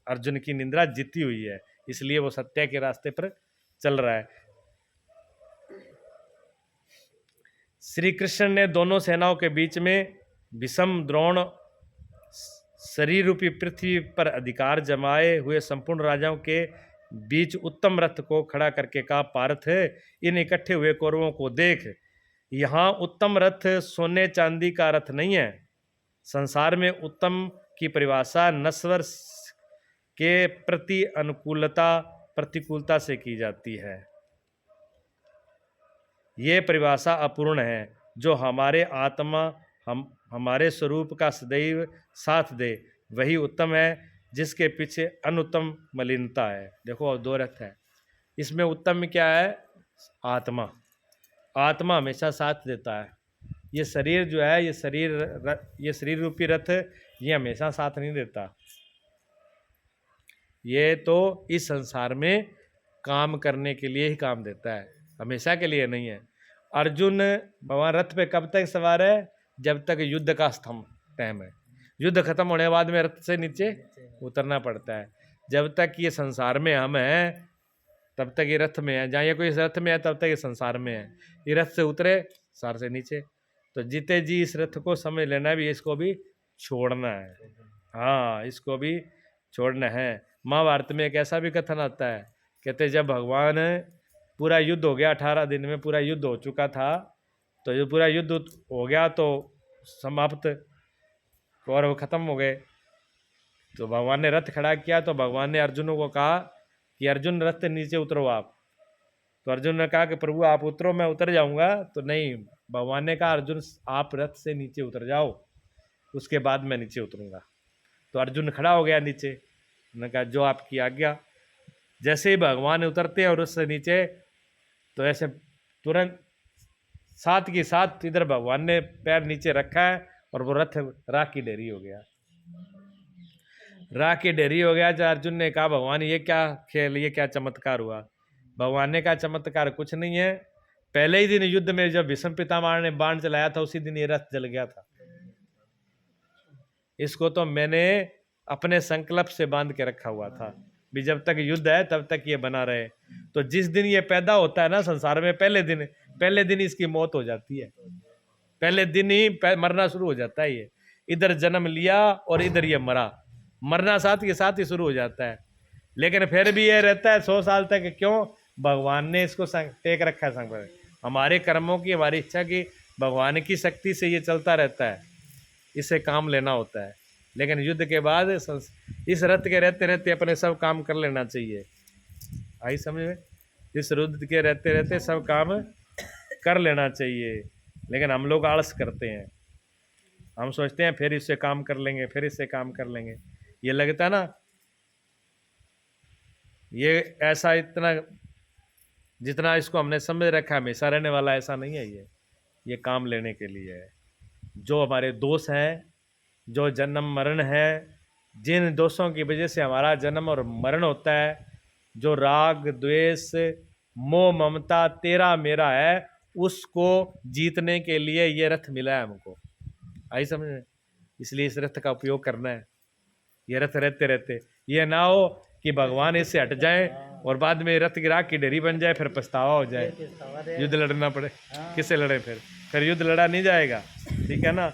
अर्जुन की निंद्रा जीती हुई है, इसलिए वो सत्य के रास्ते पर चल रहा है। श्री कृष्ण ने दोनों सेनाओं के बीच में भीष्म द्रोण शरीर रूपी पृथ्वी पर अधिकार जमाए हुए संपूर्ण राजाओं के बीच उत्तम रथ को खड़ा करके कहा, पार्थ इन इकट्ठे हुए कौरवों को देख, यहाँ उत्तम रथ सोने चांदी का रथ नहीं है। संसार में उत्तम की परिभाषा नश्वर के प्रति अनुकूलता प्रतिकूलता से की जाती है। ये परिभाषा अपूर्ण है। जो हमारे आत्मा हमारे स्वरूप का सदैव साथ दे वही उत्तम है, जिसके पीछे अनुत्तम मलिनता है। देखो दो रथ है, इसमें उत्तम क्या है? आत्मा। आत्मा हमेशा साथ देता है। ये शरीर जो है, ये शरीर रूपी रथ ये हमेशा साथ नहीं देता। ये तो इस संसार में काम करने के लिए ही काम देता है, हमेशा के लिए नहीं है। अर्जुन भगवान रथ पे कब तक सवार है? जब तक युद्ध का स्तंभ टाइम है। युद्ध खत्म होने के बाद में रथ से नीचे उतरना पड़ता है। जब तक ये संसार में हम हैं तब तक ये रथ में है। जहाँ ये कोई रथ में है तब तक ये संसार में है। ये रथ से उतरे सार से नीचे। तो जीते जी इस रथ को समझ लेना भी, इसको भी छोड़ना है। हाँ, इसको भी छोड़ना है। महाभारत में एक ऐसा भी कथन आता है, कहते जब भगवान पूरा युद्ध हो गया, 18 दिन में पूरा युद्ध हो चुका था, तो जो पूरा युद्ध हो गया तो समाप्त, कौरव खत्म हो गए, तो भगवान ने रथ खड़ा किया। तो भगवान ने अर्जुन को कहा कि अर्जुन रथ से नीचे उतरो आप। तो अर्जुन ने कहा कि प्रभु आप उतरो, मैं उतर जाऊंगा। तो नहीं, भगवान ने कहा अर्जुन आप रथ से नीचे उतर जाओ, उसके बाद मैं नीचे उतरूंगा। तो अर्जुन खड़ा हो गया नीचे। उन्होंने कहा जो आपकी आज्ञा। जैसे ही भगवान उतरते हैं और उससे नीचे, तो ऐसे तुरंत साथ की साथ इधर भगवान ने पैर नीचे रखा है और वो रथ राख की ढेरी हो गया। राख की ढेरी हो गया। जो अर्जुन ने कहा भगवान ये क्या खेल, ये क्या चमत्कार हुआ? भगवान ने कहा चमत्कार कुछ नहीं है, पहले ही दिन युद्ध में जब भीष्म पितामह ने बाण चलाया था उसी दिन ये रथ जल गया था। इसको तो मैंने अपने संकल्प से बांध के रखा हुआ था भी, जब तक युद्ध है तब तक ये बना रहे। तो जिस दिन ये पैदा होता है ना संसार में, पहले दिन इसकी मौत हो जाती है। पहले दिन ही मरना शुरू हो जाता है। ये इधर जन्म लिया और इधर ये मरना साथ के साथ ही शुरू हो जाता है। लेकिन फिर भी ये रहता है 100 साल तक। क्यों? भगवान ने इसको टेक रखा है संग, हमारे कर्मों की, हमारी इच्छा की, भगवान की शक्ति से ये चलता रहता है। इसे काम लेना होता है। लेकिन युद्ध के बाद इस रथ के रहते रहते अपने सब काम कर लेना चाहिए। आई समझ में? इस युद्ध के रहते रहते सब काम कर लेना चाहिए। लेकिन हम लोग आलस करते हैं। हम सोचते हैं फिर इससे काम कर लेंगे, फिर इससे काम कर लेंगे। ये लगता है ना, ये ऐसा इतना जितना इसको हमने समझ रखा है हमेशा रहने वाला, ऐसा नहीं है। ये काम लेने के लिए है। जो हमारे दोष हैं, जो जन्म मरण है, जिन दोषों की वजह से हमारा जन्म और मरण होता है, जो राग द्वेष मोह ममता तेरा मेरा है, उसको जीतने के लिए ये रथ मिला है हमको। आई समझ में? इसलिए इस रथ का उपयोग करना है। ये रथ रहते रहते ये ना हो कि भगवान इससे हट जाए और बाद में रथ की राख की ढेरी बन जाए, फिर पछतावा हो जाए, युद्ध लड़ना पड़े। किससे लड़े? फिर युद्ध लड़ा नहीं जाएगा। ठीक है ना?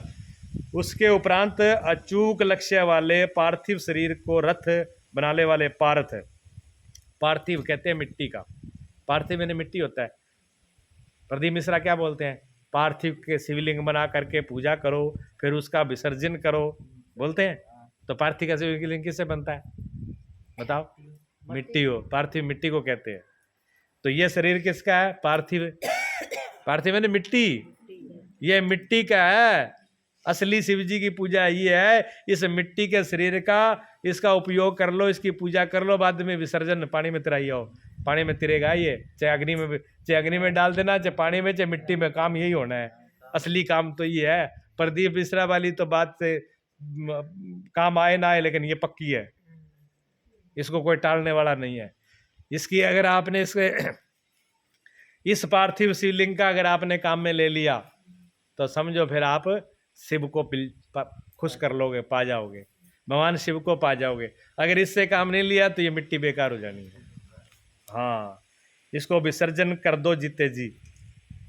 उसके उपरांत अचूक लक्ष्य वाले पार्थिव शरीर को रथ बनाने वाले पार्थिव कहते हैं मिट्टी का। पार्थिव यानी मिट्टी होता है। प्रदीप मिश्रा क्या बोलते हैं? पार्थिव के शिवलिंग बना करके पूजा करो, फिर उसका विसर्जन करो, बोलते हैं। तो पार्थिव का शिवलिंग किससे बनता है बताओ? मिट्टी हो। पार्थिव मिट्टी को कहते हैं। तो ये शरीर किसका है? पार्थिव यानी मिट्टी। ये मिट्टी का है। असली शिव जी की पूजा ये है। इस मिट्टी के शरीर का इसका उपयोग कर लो, इसकी पूजा कर लो, बाद में विसर्जन पानी में तिराई आओ। पानी में तिरेगा ये, चाहे अग्नि में डाल देना, चाहे पानी में, चाहे मिट्टी में, काम यही होना है। असली काम तो ये है। प्रदीप मिश्रा वाली तो बात से काम आए ना आए, लेकिन ये पक्की है, इसको कोई टालने वाला नहीं है। इसकी अगर आपने इस पार्थिव शिवलिंग का अगर आपने काम में ले लिया तो समझो फिर आप शिव को खुश कर लोगे, पा जाओगे, भगवान शिव को पा जाओगे। अगर इससे काम नहीं लिया तो ये मिट्टी बेकार हो जानी है। हाँ, इसको विसर्जन कर दो जीते जी।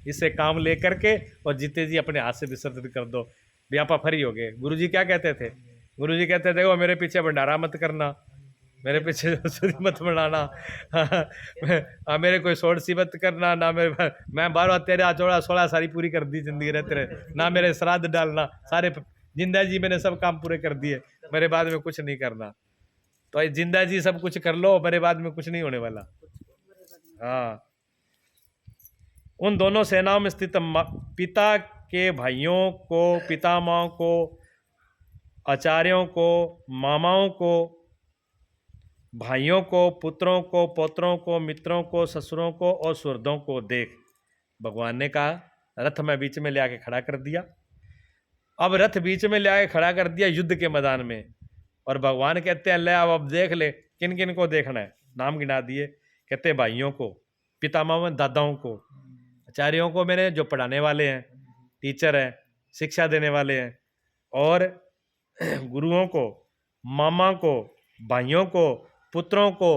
इससे काम लेकर के और जीते जी अपने हाथ से विसर्जन कर दो, व्यापा फरी हो गए। गुरुजी क्या कहते थे? गुरुजी कहते देखो मेरे पीछे भंडारा मत करना, मेरे पीछे रसोई मत बनाना, मेरे कोई सोच सी मत करना ना, मेरे मैं 12 13 14 16 सारी पूरी कर दी जिंदगी रहते रहे ना, मेरे श्राद्ध डालना, सारे जिंदा जी मैंने सब काम पूरे कर दिए, मेरे बाद में कुछ नहीं करना। तो ये जिंदा जी सब कुछ कर लो, मेरे बाद में कुछ नहीं होने वाला। हाँ, उन दोनों सेनाओं में स्थित पिता के भाइयों को, पितामहों को, आचार्यों को, मामाओं को, भाइयों को, पुत्रों को, पौत्रों को, मित्रों को, ससुरों को और सुहृदों को देख। भगवान ने कहा रथ में बीच में ले आके खड़ा कर दिया। अब रथ बीच में ले आके खड़ा कर दिया युद्ध के मैदान में, और भगवान कहते हैं ले अब देख ले किन किन को देखना है। नाम गिना दिए, कहते भाइयों को, पितामह दादाओं को, आचार्यों को मेरे जो पढ़ाने वाले हैं, टीचर हैं, शिक्षा देने वाले हैं, और गुरुओं को, मामा को, भाइयों को, पुत्रों को,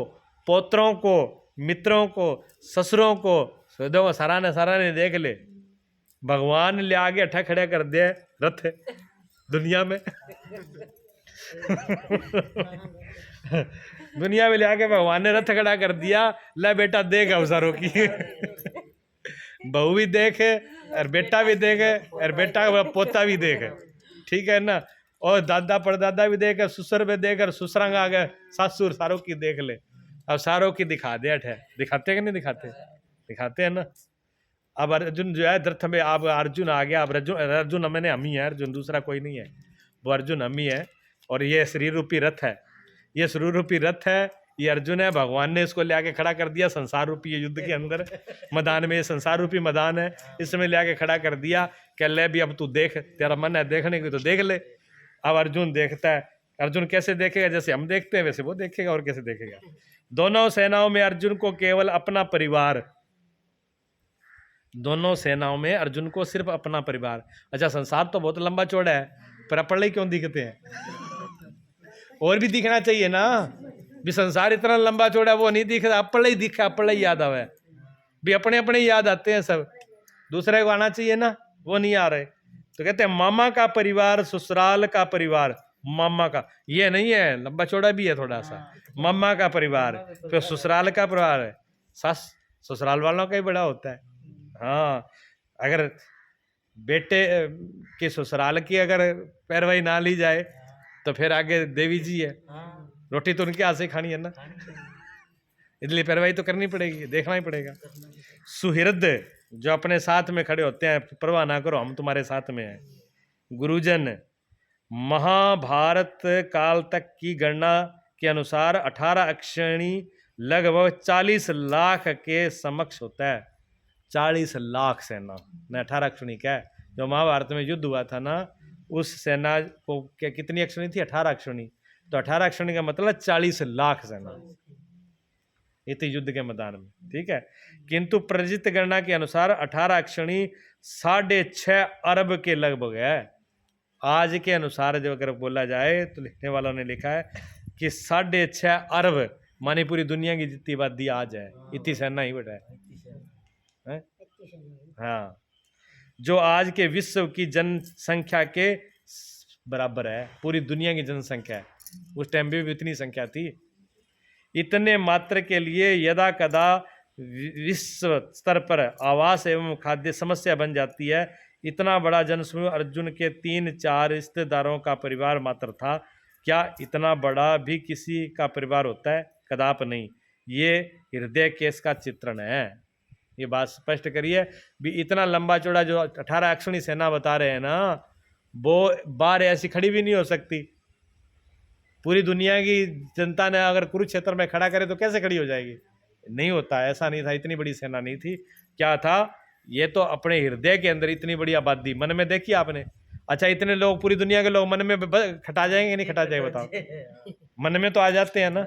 पौत्रों को, मित्रों को, ससुरों को, सुहृदों को, सारा ने देख ले। भगवान ले आगे अठा खड़े कर दे रथ दुनिया में दुनिया में ले आके भगवान ने रथ खड़ा कर दिया। ले बेटा देख अवसरों की बहू भी देख और बेटा भी देख और बेटा का पोता भी देख, ठीक है ना, और दादा परदादा भी देख, ससुर भी देख, और ससुरांग आ गए सासुर सारों की देख ले। अब सारों की दिखा दे अठ, दिखाते कि नहीं दिखाते, दिखाते हैं ना। अब अर्जुन जो है रथ में, अब अर्जुन आ गया। अब अर्जुन मैंने हम ही है, अर्जुन दूसरा कोई नहीं है, वो अर्जुन हम ही है। और ये शरीर रूपी रथ है, ये शरीर रूपी रथ है, ये अर्जुन है। भगवान ने इसको ले आके खड़ा कर दिया संसार रूपी युद्ध के अंदर मैदान में, ये संसार रूपी मैदान है, इसमें ले आके खड़ा कर दिया। कह ले भी अब तू देख, तेरा मन है देखने की तो देख ले। अब अर्जुन देखता है। अर्जुन कैसे देखेगा? जैसे हम देखते हैं वैसे वो देखेगा, और कैसे देखेगा। दोनों सेनाओं में अर्जुन को केवल अपना परिवार, दोनों सेनाओं में अर्जुन को सिर्फ अपना परिवार। अच्छा, संसार तो बहुत लंबा चौड़ा है, पर अपने ही क्यों दिखते हैं? और भी दिखना चाहिए ना, भी संसार इतना लंबा चौड़ा वो नहीं दिख रहा, अपने ही दिखा, अपने ही याद आवे भी, अपने अपने ही याद आते हैं सब, दूसरे को आना चाहिए ना, वो नहीं आ रहे। तो कहते हैं मामा का परिवार, ससुराल का परिवार, मामा का ये नहीं है, लंबा चौड़ा भी है थोड़ा सा। मामा का परिवार, फिर ससुराल का परिवार है, सास ससुराल वालों का ही बड़ा होता है। हाँ, अगर बेटे के ससुराल की अगर पैरवाई ना ली जाए तो फिर आगे देवी जी है, रोटी तो उनके हाथ से खानी है ना, इसलिए पैरवाई तो करनी पड़ेगी, देखना ही पड़ेगा। सुहृद जो अपने साथ में खड़े होते हैं, परवाह ना करो हम तुम्हारे साथ में हैं। गुरुजन, महाभारत काल तक की गणना के अनुसार 18 अक्षणी लगभग 40 लाख के समक्ष होता है। 40 लाख सेना ने 18 अक्षणी क्या है? जो महाभारत में युद्ध हुआ था ना, उस सेना को क्या कितनी अक्षणी थी? 18 अक्षणी। तो 18 अक्षणी का मतलब 40 लाख सेना इतने युद्ध के मैदान में, ठीक है। किंतु प्रजित गणना के अनुसार 18 अक्षणी 6.5 अरब के लगभग है। आज के अनुसार जो अगर बोला जाए तो लिखने वालों ने लिखा है कि 6.5 अरब, मानी पूरी दुनिया की जितनी आबादी आज है इतनी सेना ही बैठा है। हाँ, जो आज के विश्व की जनसंख्या के बराबर है, पूरी दुनिया की जनसंख्या है। उस टाइम भी इतनी संख्या थी। इतने मात्र के लिए यदा कदा विश्व स्तर पर आवास एवं खाद्य समस्या बन जाती है। इतना बड़ा जनसमूह अर्जुन के 3-4 रिश्तेदारों का परिवार मात्र था। क्या इतना बड़ा भी किसी का परिवार होता है? कदाप नहीं। ये हृदय केश का चित्रण है। ये बात स्पष्ट करिए भी, इतना लंबा चौड़ा जो 18 अक्षणी सेना बता रहे हैं ना, वो बार ऐसी खड़ी भी नहीं हो सकती। पूरी दुनिया की जनता ने अगर कुरुक्षेत्र में खड़ा करे तो कैसे खड़ी हो जाएगी? नहीं होता, ऐसा नहीं था, इतनी बड़ी सेना नहीं थी। क्या था? ये तो अपने हृदय के अंदर इतनी बड़ी आबादी, मन में देखी आपने। अच्छा, इतने लोग, पूरी दुनिया के लोग मन में खटा जाएंगे नहीं खटा जाएंगे? बताओ, मन में तो आ जाते हैं ना।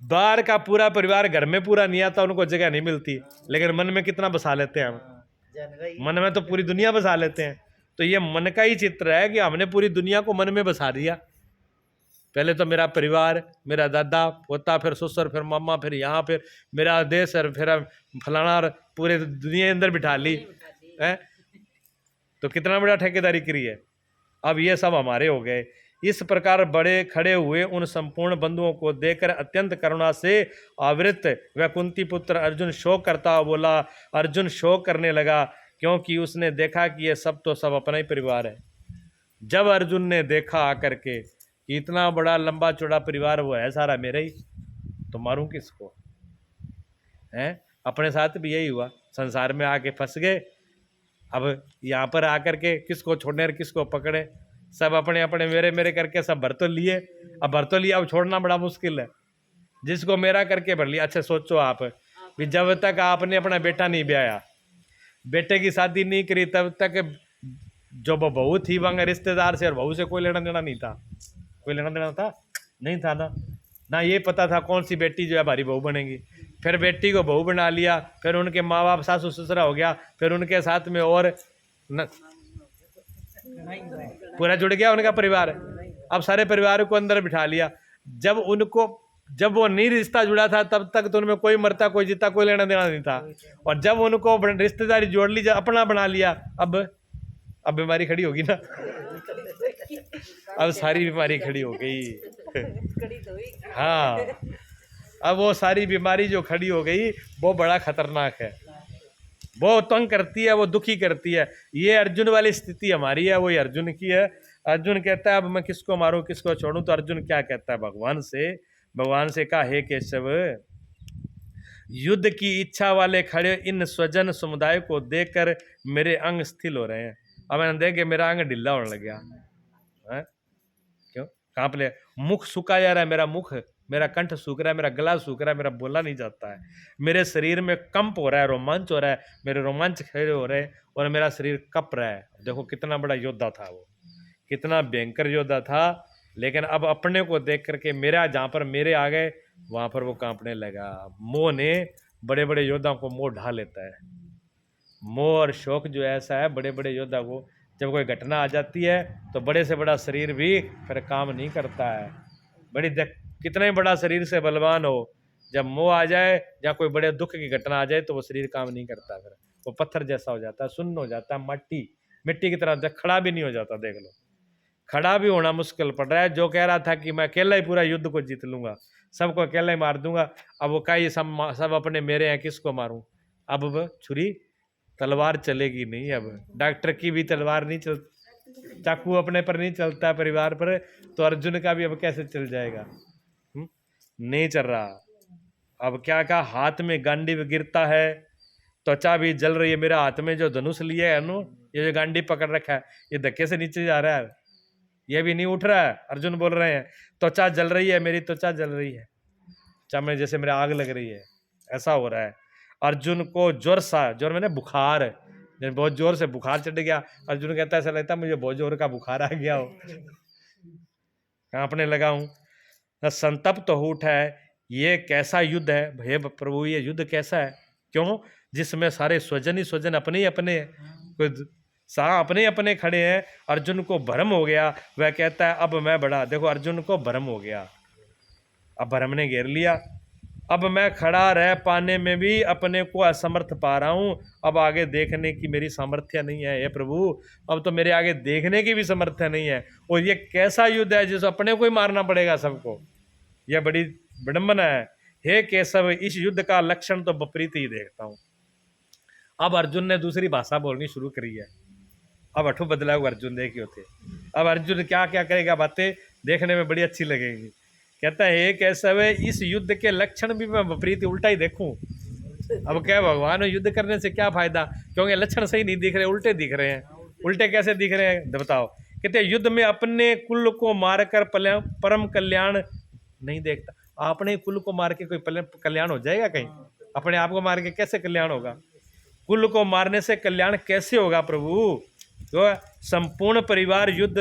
बाहर का पूरा परिवार घर में पूरा नहीं आता, उनको जगह नहीं मिलती, लेकिन मन में कितना बसा लेते हैं हम। मन में तो पूरी दुनिया बसा लेते हैं। तो ये मन का ही चित्र है कि हमने पूरी दुनिया को मन में बसा दिया। पहले तो मेरा परिवार, मेरा दादा पोता, फिर ससुर, फिर मामा, फिर यहाँ, फिर मेरा देश, और फिर फलाना, पूरे दुनिया के अंदर बिठा ली है। तो कितना बड़ा ठेकेदारी करी है। अब ये सब हमारे हो गए। इस प्रकार बड़े खड़े हुए उन संपूर्ण बंधुओं को देखकर अत्यंत करुणा से आवृत वह कुंती पुत्र अर्जुन शोक करता हुआ बोला। अर्जुन शोक करने लगा क्योंकि उसने देखा कि ये सब तो सब अपना ही परिवार है। जब अर्जुन ने देखा आकर के कि इतना बड़ा लंबा चौड़ा परिवार वो है सारा मेरा ही, तो मारूं किसको? हैं? अपने साथ भी यही हुआ, संसार में आके फंस गए। अब यहाँ पर आकर के किसको छोड़ने और किसको पकड़े? सब अपने अपने मेरे मेरे करके सब भर तो लिए। अब भर तो लिया, अब छोड़ना बड़ा मुश्किल है। जिसको मेरा करके भर लिया। अच्छा सोचो आप भी, जब तक आपने अपना बेटा नहीं ब्याया, बेटे की शादी नहीं करी, तब तक जो बहू थी वहाँ रिश्तेदार से और बहू से कोई लेना देना नहीं था। कोई लेना देना था नहीं था ना ये पता था कौन सी बेटी जो है हमारी बहू बनेगी। फिर बेटी को बहू बना लिया, फिर उनके माँ बाप सासू ससुरा हो गया, फिर उनके साथ में और पूरा जुड़ गया उनका परिवार। अब सारे परिवार को अंदर बिठा लिया। जब वो नहीं रिश्ता जुड़ा था तब तक तो उनमें कोई मरता कोई जीता कोई लेना देना नहीं था। और जब उनको रिश्तेदारी जोड़ ली, अपना बना लिया, अब बीमारी खड़ी होगी ना। अब सारी बीमारी खड़ी हो गई। हाँ, अब वो सारी बीमारी जो खड़ी हो गई वो बड़ा खतरनाक है, वो तंग करती है, वो दुखी करती है। ये अर्जुन वाली स्थिति हमारी है, वही अर्जुन की है। अर्जुन कहता है अब मैं किसको मारूं किसको छोड़ूं, तो अर्जुन क्या कहता है भगवान से कहा, हे केशव, युद्ध की इच्छा वाले खड़े इन स्वजन समुदाय को देखकर मेरे अंग स्थिर हो रहे हैं। अब मैंने देख के मेरा अंग ढीला होने लग गया है। क्यों? कांप ले, मुख सूखा जा रहा है, मेरा कंठ सूख रहा है, मेरा गला सूख रहा है, मेरा बोला नहीं जाता है, मेरे शरीर में कंप हो रहा है, रोमांच हो रहा है, मेरे रोमांच खड़े हो रहे हैं और मेरा शरीर कप रहा है। देखो कितना बड़ा योद्धा था वो, कितना भयंकर योद्धा था। लेकिन अब अपने को देख करके मेरा, जहाँ पर मेरे आ गए वहाँ पर वो कांपने लगा। मोह ने बड़े बड़े योद्धाओं को मोह ढा लेता है। मोह और शोक जो ऐसा है, बड़े बड़े योद्धा को जब कोई घटना आ जाती है तो बड़े से बड़ा शरीर भी फिर काम नहीं करता है। कितना ही बड़ा शरीर से बलवान हो, जब मोह आ जाए या कोई बड़े दुख की घटना आ जाए तो वो शरीर काम नहीं करता, फिर वो पत्थर जैसा हो जाता है, सुन्न हो जाता है, मिट्टी की तरह खड़ा भी नहीं हो जाता। देख लो, खड़ा भी होना मुश्किल पड़ रहा है। जो कह रहा था कि मैं अकेला ही पूरा युद्ध को जीत लूंगा, सबको अकेला ही मार दूंगा, अब वो कई सब अपने मेरे हैं, किसको मारूं? अब छुरी तलवार चलेगी नहीं। अब डॉक्टर की भी तलवार नहीं चल, चाकू अपने पर नहीं चलता परिवार पर, तो अर्जुन का भी अब कैसे चल जाएगा? नहीं चल रहा। अब क्या कहा, हाथ में गांडीव गिरता है, त्वचा भी जल रही है। मेरा हाथ में जो धनुष लिया है नो, ये जो गांडी पकड़ रखा है, ये धक्के से नीचे जा रहा है, ये भी नहीं उठ रहा है। अर्जुन बोल रहे हैं त्वचा जल रही है, मेरी त्वचा जल रही है, चमड़े जैसे मेरे आग लग रही है, ऐसा हो रहा है। अर्जुन को जोर मैंने बुखार, जब बहुत जोर से बुखार चढ़ गया, अर्जुन कहता है ऐसा लगता है मुझे बहुत जोर का बुखार आ गया हो, कांपने लगा हूँ, संतप्त तो हो उठा है। ये कैसा युद्ध है हे प्रभु, ये युद्ध कैसा है? क्यों? जिसमें सारे स्वजन ही स्वजन अपने ही अपने अपने अपने खड़े हैं। अर्जुन को भ्रम हो गया, वह कहता है अब मैं बड़ा। देखो अर्जुन को भ्रम हो गया, अब भ्रम ने घेर लिया। अब मैं खड़ा रह पाने में भी अपने को असमर्थ पा रहा हूँ, अब आगे देखने की मेरी सामर्थ्य नहीं है। हे प्रभु, अब तो मेरे आगे देखने की भी सामर्थ्य नहीं है। और ये कैसा युद्ध है जिस अपने को ही मारना पड़ेगा सबको, यह बड़ी विडंबना है। हे केशव, इस युद्ध का लक्षण तो विपरीत ही देखता हूँ। अब अर्जुन ने दूसरी भाषा बोलनी शुरू करी है। अब अठू बदला हुआ अर्जुन देखियो थे। अब अर्जुन क्या क्या करेगा, बातें देखने में बड़ी अच्छी लगेगी। कहता है हे केशव, इस युद्ध के लक्षण भी मैं विपरीत उल्टा ही देखूं। अब क्या भगवान, युद्ध करने से क्या फायदा, क्योंकि लक्षण सही नहीं दिख रहे, उल्टे दिख रहे हैं। उल्टे कैसे दिख रहे हैं बताओ? कहते युद्ध में अपने कुल को मारकर परम कल्याण नहीं देखता। अपने कुल को मार के कोई कल्याण हो जाएगा कहीं? अपने आप को मार के कैसे कल्याण होगा? कुल को मारने से कल्याण कैसे होगा प्रभु? तो संपूर्ण परिवार युद्ध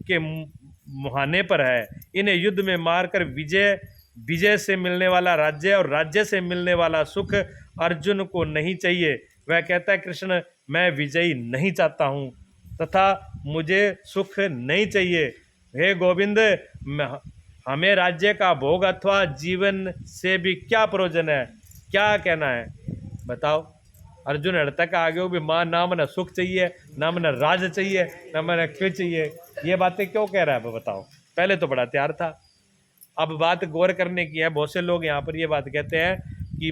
के मुहाने पर है। इन्हें युद्ध में मारकर विजय से मिलने वाला राज्य और राज्य से मिलने वाला सुख अर्जुन को नहीं चाहिए। वह कहता है कृष्ण, मैं विजयी नहीं चाहता हूँ तथा मुझे सुख नहीं चाहिए। हे गोविंद, हमें राज्य का भोग अथवा जीवन से भी क्या प्रयोजन है? क्या कहना है बताओ? अर्जुन हड़ता का आगे हो भी माँ ना मैंने सुख चाहिए, ना मैंने राज चाहिए, ना मैंने क्यों चाहिए। ये बातें क्यों कह रहा है बताओ। पहले तो बड़ा तैयार था। अब बात गौर करने की है। बहुत से लोग यहाँ पर ये बात कहते हैं कि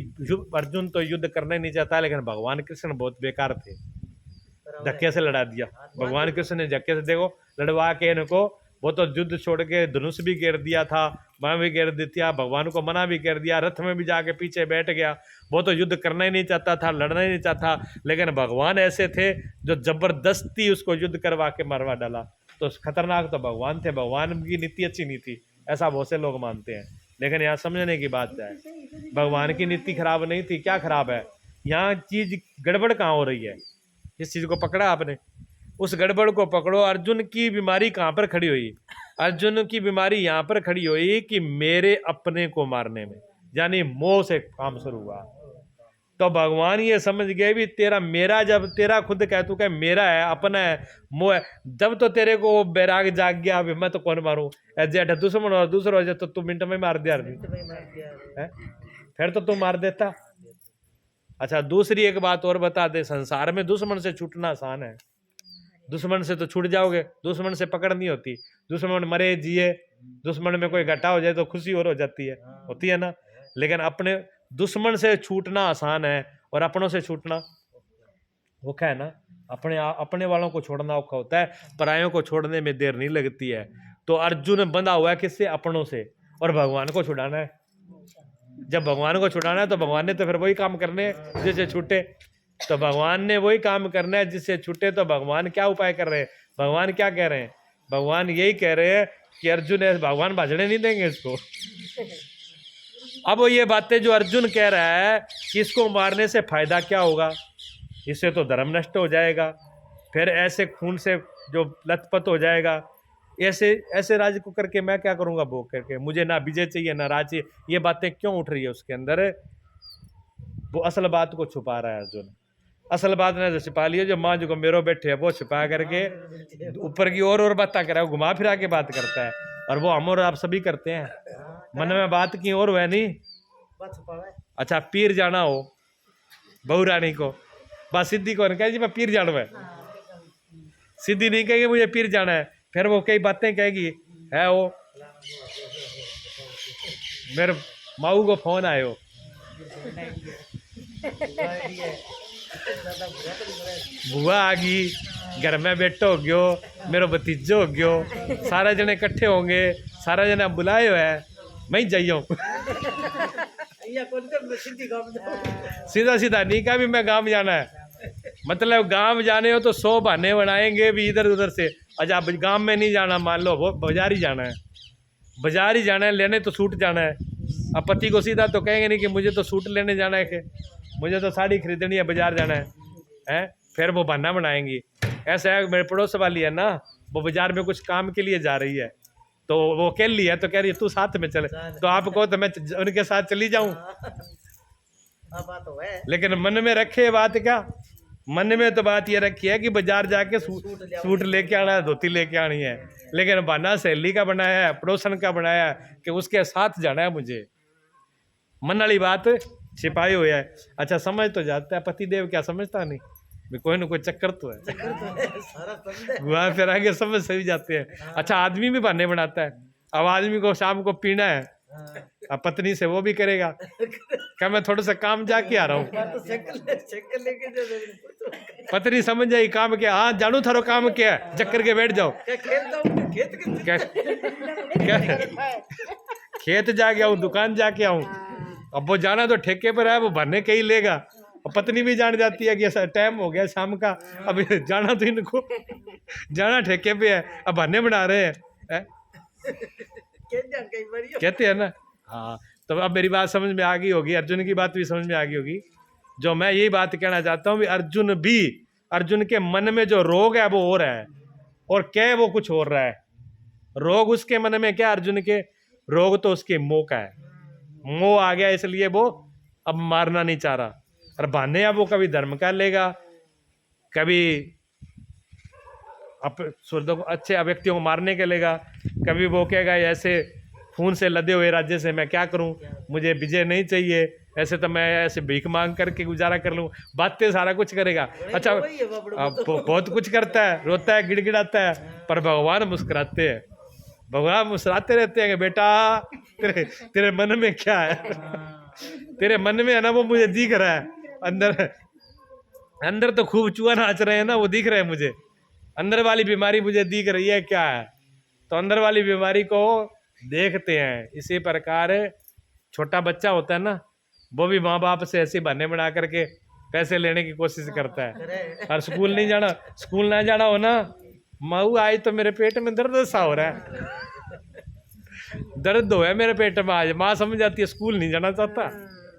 अर्जुन तो युद्ध करना ही नहीं चाहता, लेकिन भगवान कृष्ण बहुत बेकार थे, धक्के से लड़ा दिया। भगवान कृष्ण ने धक्के से देखो लड़वा के इनको, वो तो युद्ध छोड़ के धनुष भी गिर दिया था, बाण भी गिर दी थी, भगवान को मना भी कर दिया, रथ में भी जाके पीछे बैठ गया। वो तो युद्ध करना ही नहीं चाहता था, लड़ना ही नहीं चाहता, लेकिन भगवान ऐसे थे जो जबरदस्ती उसको युद्ध करवा के मरवा डाला। तो खतरनाक तो भगवान थे, भगवान की नीति अच्छी नहीं थी, ऐसा बहुत से लोग मानते हैं। लेकिन यहाँ समझने की बात है, भगवान की नीति खराब नहीं थी। क्या खराब है यहाँ, चीज गड़बड़ कहाँ हो रही है, इस चीज को पकड़ा आपने, उस गड़बड़ को पकड़ो। अर्जुन की बीमारी कहाँ पर खड़ी हुई, अर्जुन की बीमारी यहाँ पर खड़ी हुई कि मेरे अपने को मारने में, यानी मोह से काम शुरू हुआ। तो भगवान ये समझ गए भी तेरा मेरा, जब तेरा खुद कह तू कह मेरा है, अपना है, मोह है, जब तो तेरे को बैराग जाग गया अभी मैं तो कौन मारूं, जेठ दुश्मन और दूसरा हो जाए तो तू मिनट में मार दिया है, फिर तो तू मार देता। अच्छा दूसरी एक बात और बता दे, संसार में दुश्मन से छूटना आसान है, दुश्मन से तो छूट जाओगे, दुश्मन से पकड़ नहीं होती, दुश्मन मरे जिए, दुश्मन में कोई घटा हो जाए तो खुशी और हो जाती है, होती है ना। लेकिन अपने दुश्मन से छूटना आसान है और अपनों से छूटना औखा है ना। अपने वालों को छोड़ना औखा होता है, परायों को छोड़ने में देर नहीं लगती है। तो अर्जुन बंधा हुआ है किससे, अपनों से, और भगवान को छुड़ाना है। जब भगवान को छुड़ाना है तो भगवान ने तो फिर वही काम करने जिससे छूटे, तो भगवान ने वही काम करना है जिससे छूटे। तो भगवान क्या उपाय कर रहे हैं, भगवान क्या कह रहे हैं, भगवान यही कह रहे हैं कि अर्जुन है, भगवान भाजने नहीं देंगे इसको। अब वो ये बातें जो अर्जुन कह रहा है कि इसको मारने से फायदा क्या होगा, इससे तो धर्म नष्ट हो जाएगा, फिर ऐसे खून से जो लथपथ हो जाएगा, ऐसे राज्य को करके मैं क्या करूंगा भोग करके, मुझे ना विजय चाहिए ना राज चाहिए। ये बातें क्यों उठ रही है उसके अंदर, वो असल बात को छुपा रहा है अर्जुन। असल बात ने जो छिपा लिया, जो माँ जो मेरो बैठे है वो छिपा करके ऊपर की और बातें कर रहा है, घुमा फिरा के बात करता है। और वो हम और आप सभी करते हैं, मन में बात की और वह नहीं। अच्छा पीर जाना हो बहू रानी को, बस सीधी कौन कहे जी मैं पीर जाना है, सीधी नहीं कहेगी मुझे पीर जाना है, फिर वो कई बातें कहेगी है। वो मेरे माऊ को फोन आयो, बुआ आ गई, घर में बैठो हो गयो, मेरा भतीजो हो गयो, सारे जने इकट्ठे होंगे, सारा जने बुलाए हुए है, मैं ही जाइयो। सीधा सीधा नहीं कहा भी मैं गांव जाना है, मतलब गांव जाने हो तो 100 बहाने बनाएंगे भी इधर उधर से। अच्छा गांव में नहीं जाना, मान लो वो बाजार ही जाना है, बाजार ही जाना है, लेने तो सूट जाना है। अब पति को सीधा तो कहेंगे नहीं कि मुझे तो सूट लेने जाना है, कि मुझे तो साड़ी खरीदनी है, बाजार जाना है? फिर वो बहाना बनाएंगी। ऐसा है मेरे पड़ोस वाली है ना, वो बाजार में कुछ काम के लिए जा रही है, तो वो अकेली है तो कह रही है तू साथ में चले, तो आप कहो तो मैं उनके साथ चली जाऊं। लेकिन मन में रखे बात क्या, मन में तो बात ये रखी है कि बाजार जाके सूट लेके आना है, धोती लेके आनी है, लेकिन बहाना सहेली का बनाया है, पड़ोसन का बनाया है कि उसके साथ जाना है मुझे, मन वाली बात छिपाई हुई है। अच्छा समझ तो जाता है पतिदेव, क्या समझता नहीं, कोई ना कोई चक्कर तो है, घुमा फिरा के समझ सही जाते हैं। अच्छा आदमी भी बहाने बनाता है, अब आदमी को शाम को पीना है, अब पत्नी से वो भी करेगा क्या मैं थोड़ा सा काम जाके आ रहा हूँ, पत्नी समझ जाएगी काम क्या, हाँ जानू थारो काम क्या है, चक्कर के बैठ जाओ, खेत जाके आऊँ, दुकान जाके आऊँ, अब वो जाना तो ठेके पर है, वो भरने के ही लेगा। और पत्नी भी जान जाती है कि ऐसा टाइम हो गया शाम का, अब जाना तो इनको जाना ठेके पे है, अब भरने बना रहे हैं कहते हैं ना। हाँ तो अब मेरी बात समझ में आ गई होगी, अर्जुन की बात भी समझ में आ गई होगी। जो मैं यही बात कहना चाहता हूँ, अर्जुन के मन में जो रोग है वो हो रहा है, और क्या वो कुछ हो रहा है। रोग उसके मन में क्या, अर्जुन के रोग तो उसके मोह का है, मोह आ गया इसलिए वो अब मारना नहीं चाह रहा। और बहाने अब वो कभी धर्म का लेगा, कभी अच्छे व्यक्तियों को मारने के लेगा, कभी वो कहेगा ऐसे खून से लदे हुए राज्य से मैं क्या करूं, मुझे विजय नहीं चाहिए, ऐसे तो मैं ऐसे भीख मांग करके गुजारा कर लूँ, बातें सारा कुछ करेगा। अच्छा वही है बाबड़ो, बहुत कुछ करता है, रोता है, गिड़गिड़ाता है, पर भगवान मुस्कुराते हैं। भगवान मुस्कुराते रहते हैं कि बेटा तेरे तेरे मन में क्या है, हाँ, तेरे मन में है ना वो मुझे दिख रहा है। अंदर अंदर तो खूब चूहा नाच रहे हैं ना, वो दिख रहे हैं मुझे। अंदर वाली बीमारी मुझे दिख रही है क्या है, तो अंदर वाली बीमारी को देखते हैं। इसी प्रकार छोटा बच्चा होता है ना, वो भी माँ बाप से ऐसे बहाने बना करके पैसे लेने की कोशिश करता है। करे और स्कूल नहीं जाना, स्कूल ना जाना हो ना, माऊ आज तो मेरे पेट में दर्द सा हो रहा है, दर्द हो है मेरे पेट में आज। माँ समझ जाती है स्कूल नहीं जाना चाहता,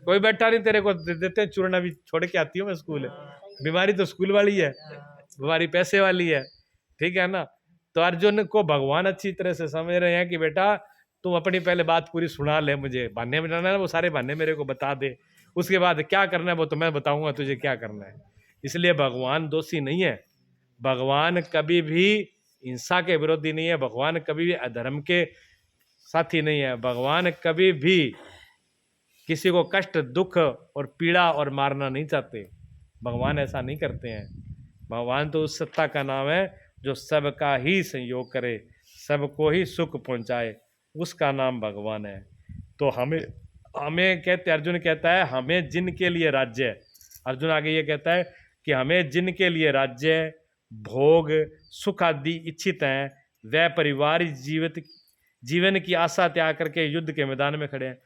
कोई बैठा नहीं, तेरे को दे देते हैं चूर्ण, अभी छोड़ के आती हूँ मैं स्कूल। बीमारी तो स्कूल वाली है, बीमारी पैसे वाली है, ठीक है ना। तो अर्जुन को भगवान अच्छी तरह से समझ रहे हैं कि बेटा तुम अपनी पहले बात पूरी सुना ले, मुझे बहाने में जाना है वो सारे बहाने मेरे को बता दे, उसके बाद क्या करना है वो तो मैं बताऊंगा तुझे क्या करना है। इसलिए भगवान दोषी नहीं है, भगवान कभी भी हिंसा के विरोधी नहीं है, भगवान कभी भी अधर्म के साथी नहीं है, भगवान कभी भी किसी को कष्ट दुख और पीड़ा और मारना नहीं चाहते, भगवान ऐसा नहीं करते हैं। भगवान तो उस सत्ता का नाम है जो सबका ही संयोग करे, सबको ही सुख पहुंचाए, उसका नाम भगवान है। तो हमें हमें कहते, अर्जुन कहता है हमें जिनके लिए राज्य, अर्जुन आगे ये कहता है कि हमें जिनके लिए राज्य भोग सुख आदि इच्छित हैं, वह परिवार जीवन की आशा त्याग करके युद्ध के मैदान में खड़े हैं।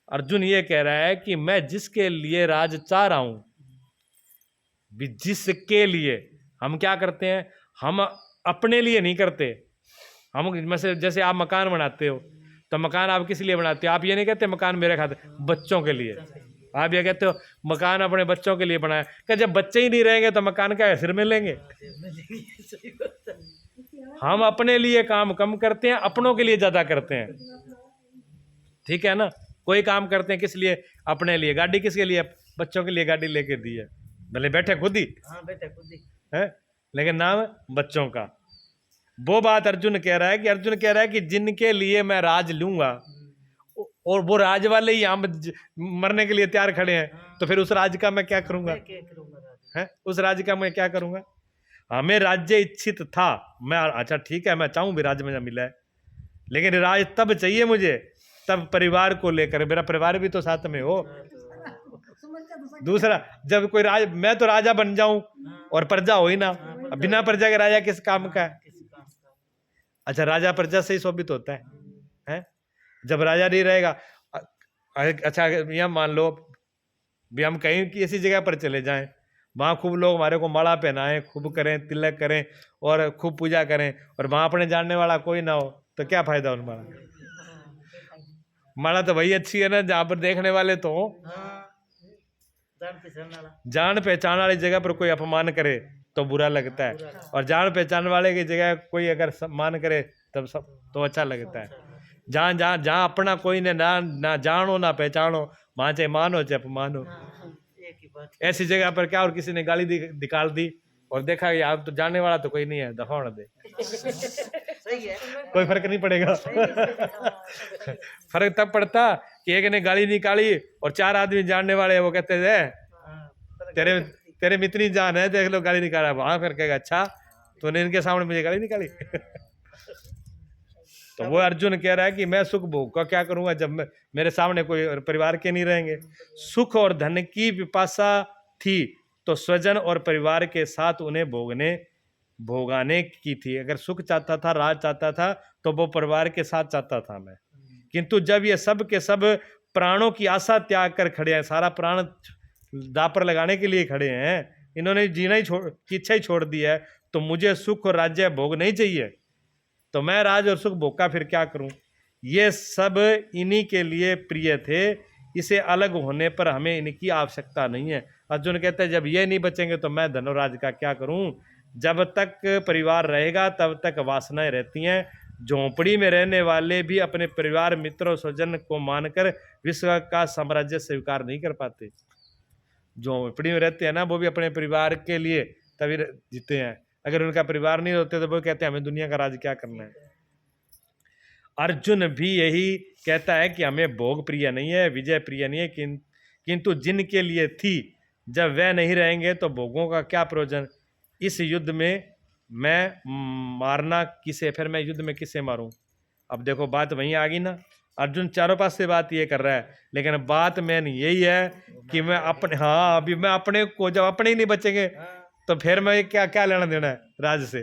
अर्जुन ये कह रहा है कि मैं जिसके लिए राज चाह रहा हूं, जिसके लिए, हम क्या करते हैं, हम अपने लिए नहीं करते। हम जैसे आप मकान बनाते हो तो मकान आप किस लिए बनाते हो, आप ये नहीं कहते मकान मेरे खाते, बच्चों के लिए। आप ये कहते हो मकान अपने बच्चों के लिए बनाया, क्या जब बच्चे ही नहीं रहेंगे तो मकान क्या सिर में लेंगे। सही बात है। हम अपने लिए काम कम करते हैं, अपनों के लिए ज्यादा करते हैं, ठीक है ना। कोई काम करते हैं किस लिए, अपने लिए। गाड़ी किसके लिए, बच्चों के लिए गाड़ी लेके दी है, भले बैठे खुद ही हाँ बेटा खुद ही है, लेकिन नाम बच्चों का। वो बात अर्जुन कह रहा है कि अर्जुन कह रहा है कि जिनके लिए मैं राज लूंगा और वो राज वाले ही हम मरने के लिए तैयार खड़े हैं, तो फिर उस राज का मैं क्या करूंगा, मैं क्या करूंगा राज? है उस राज का मैं क्या करूंगा। हमें राज्य इच्छित था, मैं अच्छा ठीक है मैं चाहूं भी राज में मिला है, लेकिन राज तब चाहिए मुझे तब परिवार को लेकर, मेरा परिवार भी तो साथ में हो। दूसरा जब कोई राज, मैं तो राजा बन जाऊं और प्रजा हो ही ना, अब बिना प्रजा के राजा किस काम का है। किसी काम का अच्छा राजा प्रजा से ही शोभित होता है? जब राजा नहीं रहेगा, अच्छा यह मान लो भी हम कहीं की ऐसी जगह पर चले जाएं, वहाँ खूब लोग हमारे को माला पहनाएं, खूब करें, तिलक करें और खूब पूजा करें, और वहाँ अपने जानने वाला कोई ना हो तो क्या फायदा उन माला। माला तो वही अच्छी है ना जहाँ पर देखने वाले तो हो। हाँ जान पहचान वाला जान पहचान वाली जगह पर कोई अपमान करे तो बुरा लगता है, और जान पहचान वाले की जगह कोई अगर सम्मान करे तब सब तो अच्छा लगता है। जहाँ जहाँ जहाँ अपना कोई ने ना जानो ना पहचानो, वहाँ चाहे मानो चाहे अपमान हो। एक ही बात ऐसी जगह पर क्या, और किसी ने गाली निकाल दी और देखा कि आप तो जानने वाला तो कोई नहीं है, दफा होने दे, सही है। कोई फर्क नहीं पड़ेगा। फर्क तब पड़ता कि एक ने गाली निकाली और चार आदमी जानने वाले वो कहते थे हाँ, तेरे तेरे में इतनी जान है, देख लो गाली निकाला, वहां फिर कहेगा अच्छा तूने इनके सामने मुझे गाली निकाली। तो वो अर्जुन कह रहा है कि मैं सुख भोग का क्या करूंगा जब मेरे सामने कोई परिवार के नहीं रहेंगे। सुख और धन की पिपासा थी तो स्वजन और परिवार के साथ उन्हें भोगाने की थी। अगर सुख चाहता था, राज चाहता था, तो वो परिवार के साथ चाहता था मैं। किंतु जब ये सब के सब प्राणों की आशा त्याग कर खड़े हैं, सारा प्राण दापर लगाने के लिए खड़े हैं, इन्होंने जीना की इच्छा ही छोड़ दी है, तो मुझे सुख और राज्य भोग नहीं चाहिए, तो मैं राज और सुख भोग का फिर क्या करूं। ये सब इन्हीं के लिए प्रिय थे, इसे अलग होने पर हमें इनकी आवश्यकता नहीं है। अर्जुन कहते हैं जब ये नहीं बचेंगे तो मैं धन और राज का क्या करूं। जब तक परिवार रहेगा तब तक वासनाएं रहती हैं। झोंपड़ी में रहने वाले भी अपने परिवार मित्रों स्वजन को मानकर विश्व का साम्राज्य स्वीकार नहीं कर पाते। झोंपड़ी में रहते हैं ना, वो भी अपने परिवार के लिए तभी जीते हैं। अगर उनका परिवार नहीं होते तो वो कहते हैं हमें दुनिया का राज क्या करना है। अर्जुन भी यही कहता है कि हमें भोग प्रिय नहीं है, विजय प्रिय नहीं है, किंतु जिनके लिए थी, जब वह नहीं रहेंगे तो भोगों का क्या प्रयोजन। इस युद्ध में मैं मारना किसे, फिर मैं युद्ध में किसे मारूं। अब देखो बात वहीं आ गई ना, अर्जुन चारों पास से बात ये कर रहा है, लेकिन बात मेन यही है कि मैं अपने, हाँ अभी मैं अपने को, जब अपने ही नहीं बचेंगे तो फिर मैं क्या क्या लेना देना है राज से।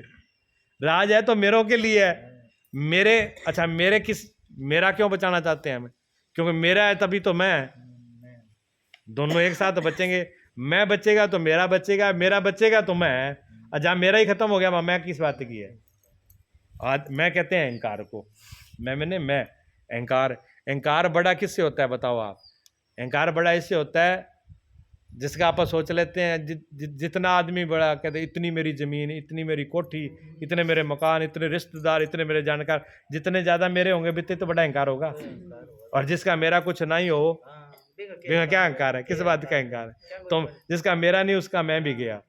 राज है तो मेरों के लिए है, मेरे, अच्छा मेरे किस, मेरा क्यों बचाना चाहते हैं हमें, क्योंकि मेरा है तभी तो मैं, दोनों एक साथ बचेंगे। मैं बचेगा तो मेरा बचेगा, मेरा बचेगा तो मैं, जब मेरा ही खत्म हो गया मैं किस बात की है। आज मैं कहते हैं अहंकार को, मैं अहंकार, अहंकार बड़ा किससे होता है बताओ आप। अहंकार बड़ा इससे होता है जिसका आप सोच लेते हैं, जितना आदमी बड़ा कहते हैं इतनी मेरी जमीन, इतनी मेरी कोठी, इतने मेरे मकान, इतने रिश्तेदार, इतने मेरे जानकार, जितने ज्यादा मेरे होंगे बितने तो बड़ा अहंकार होगा। और जिसका मेरा कुछ नहीं हो, क्या अहंकार है, किस बात का अहंकार है। तो जिसका मेरा नहीं उसका मैं भी गया,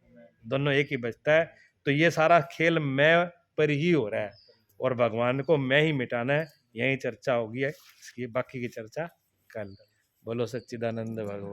दोनों एक ही बचता है। तो ये सारा खेल मैं पर ही हो रहा है और भगवान को मैं ही मिटाना है। यही चर्चा होगी है इसकी, बाकी की चर्चा कल। बोलो सच्चिदानंद भगवान।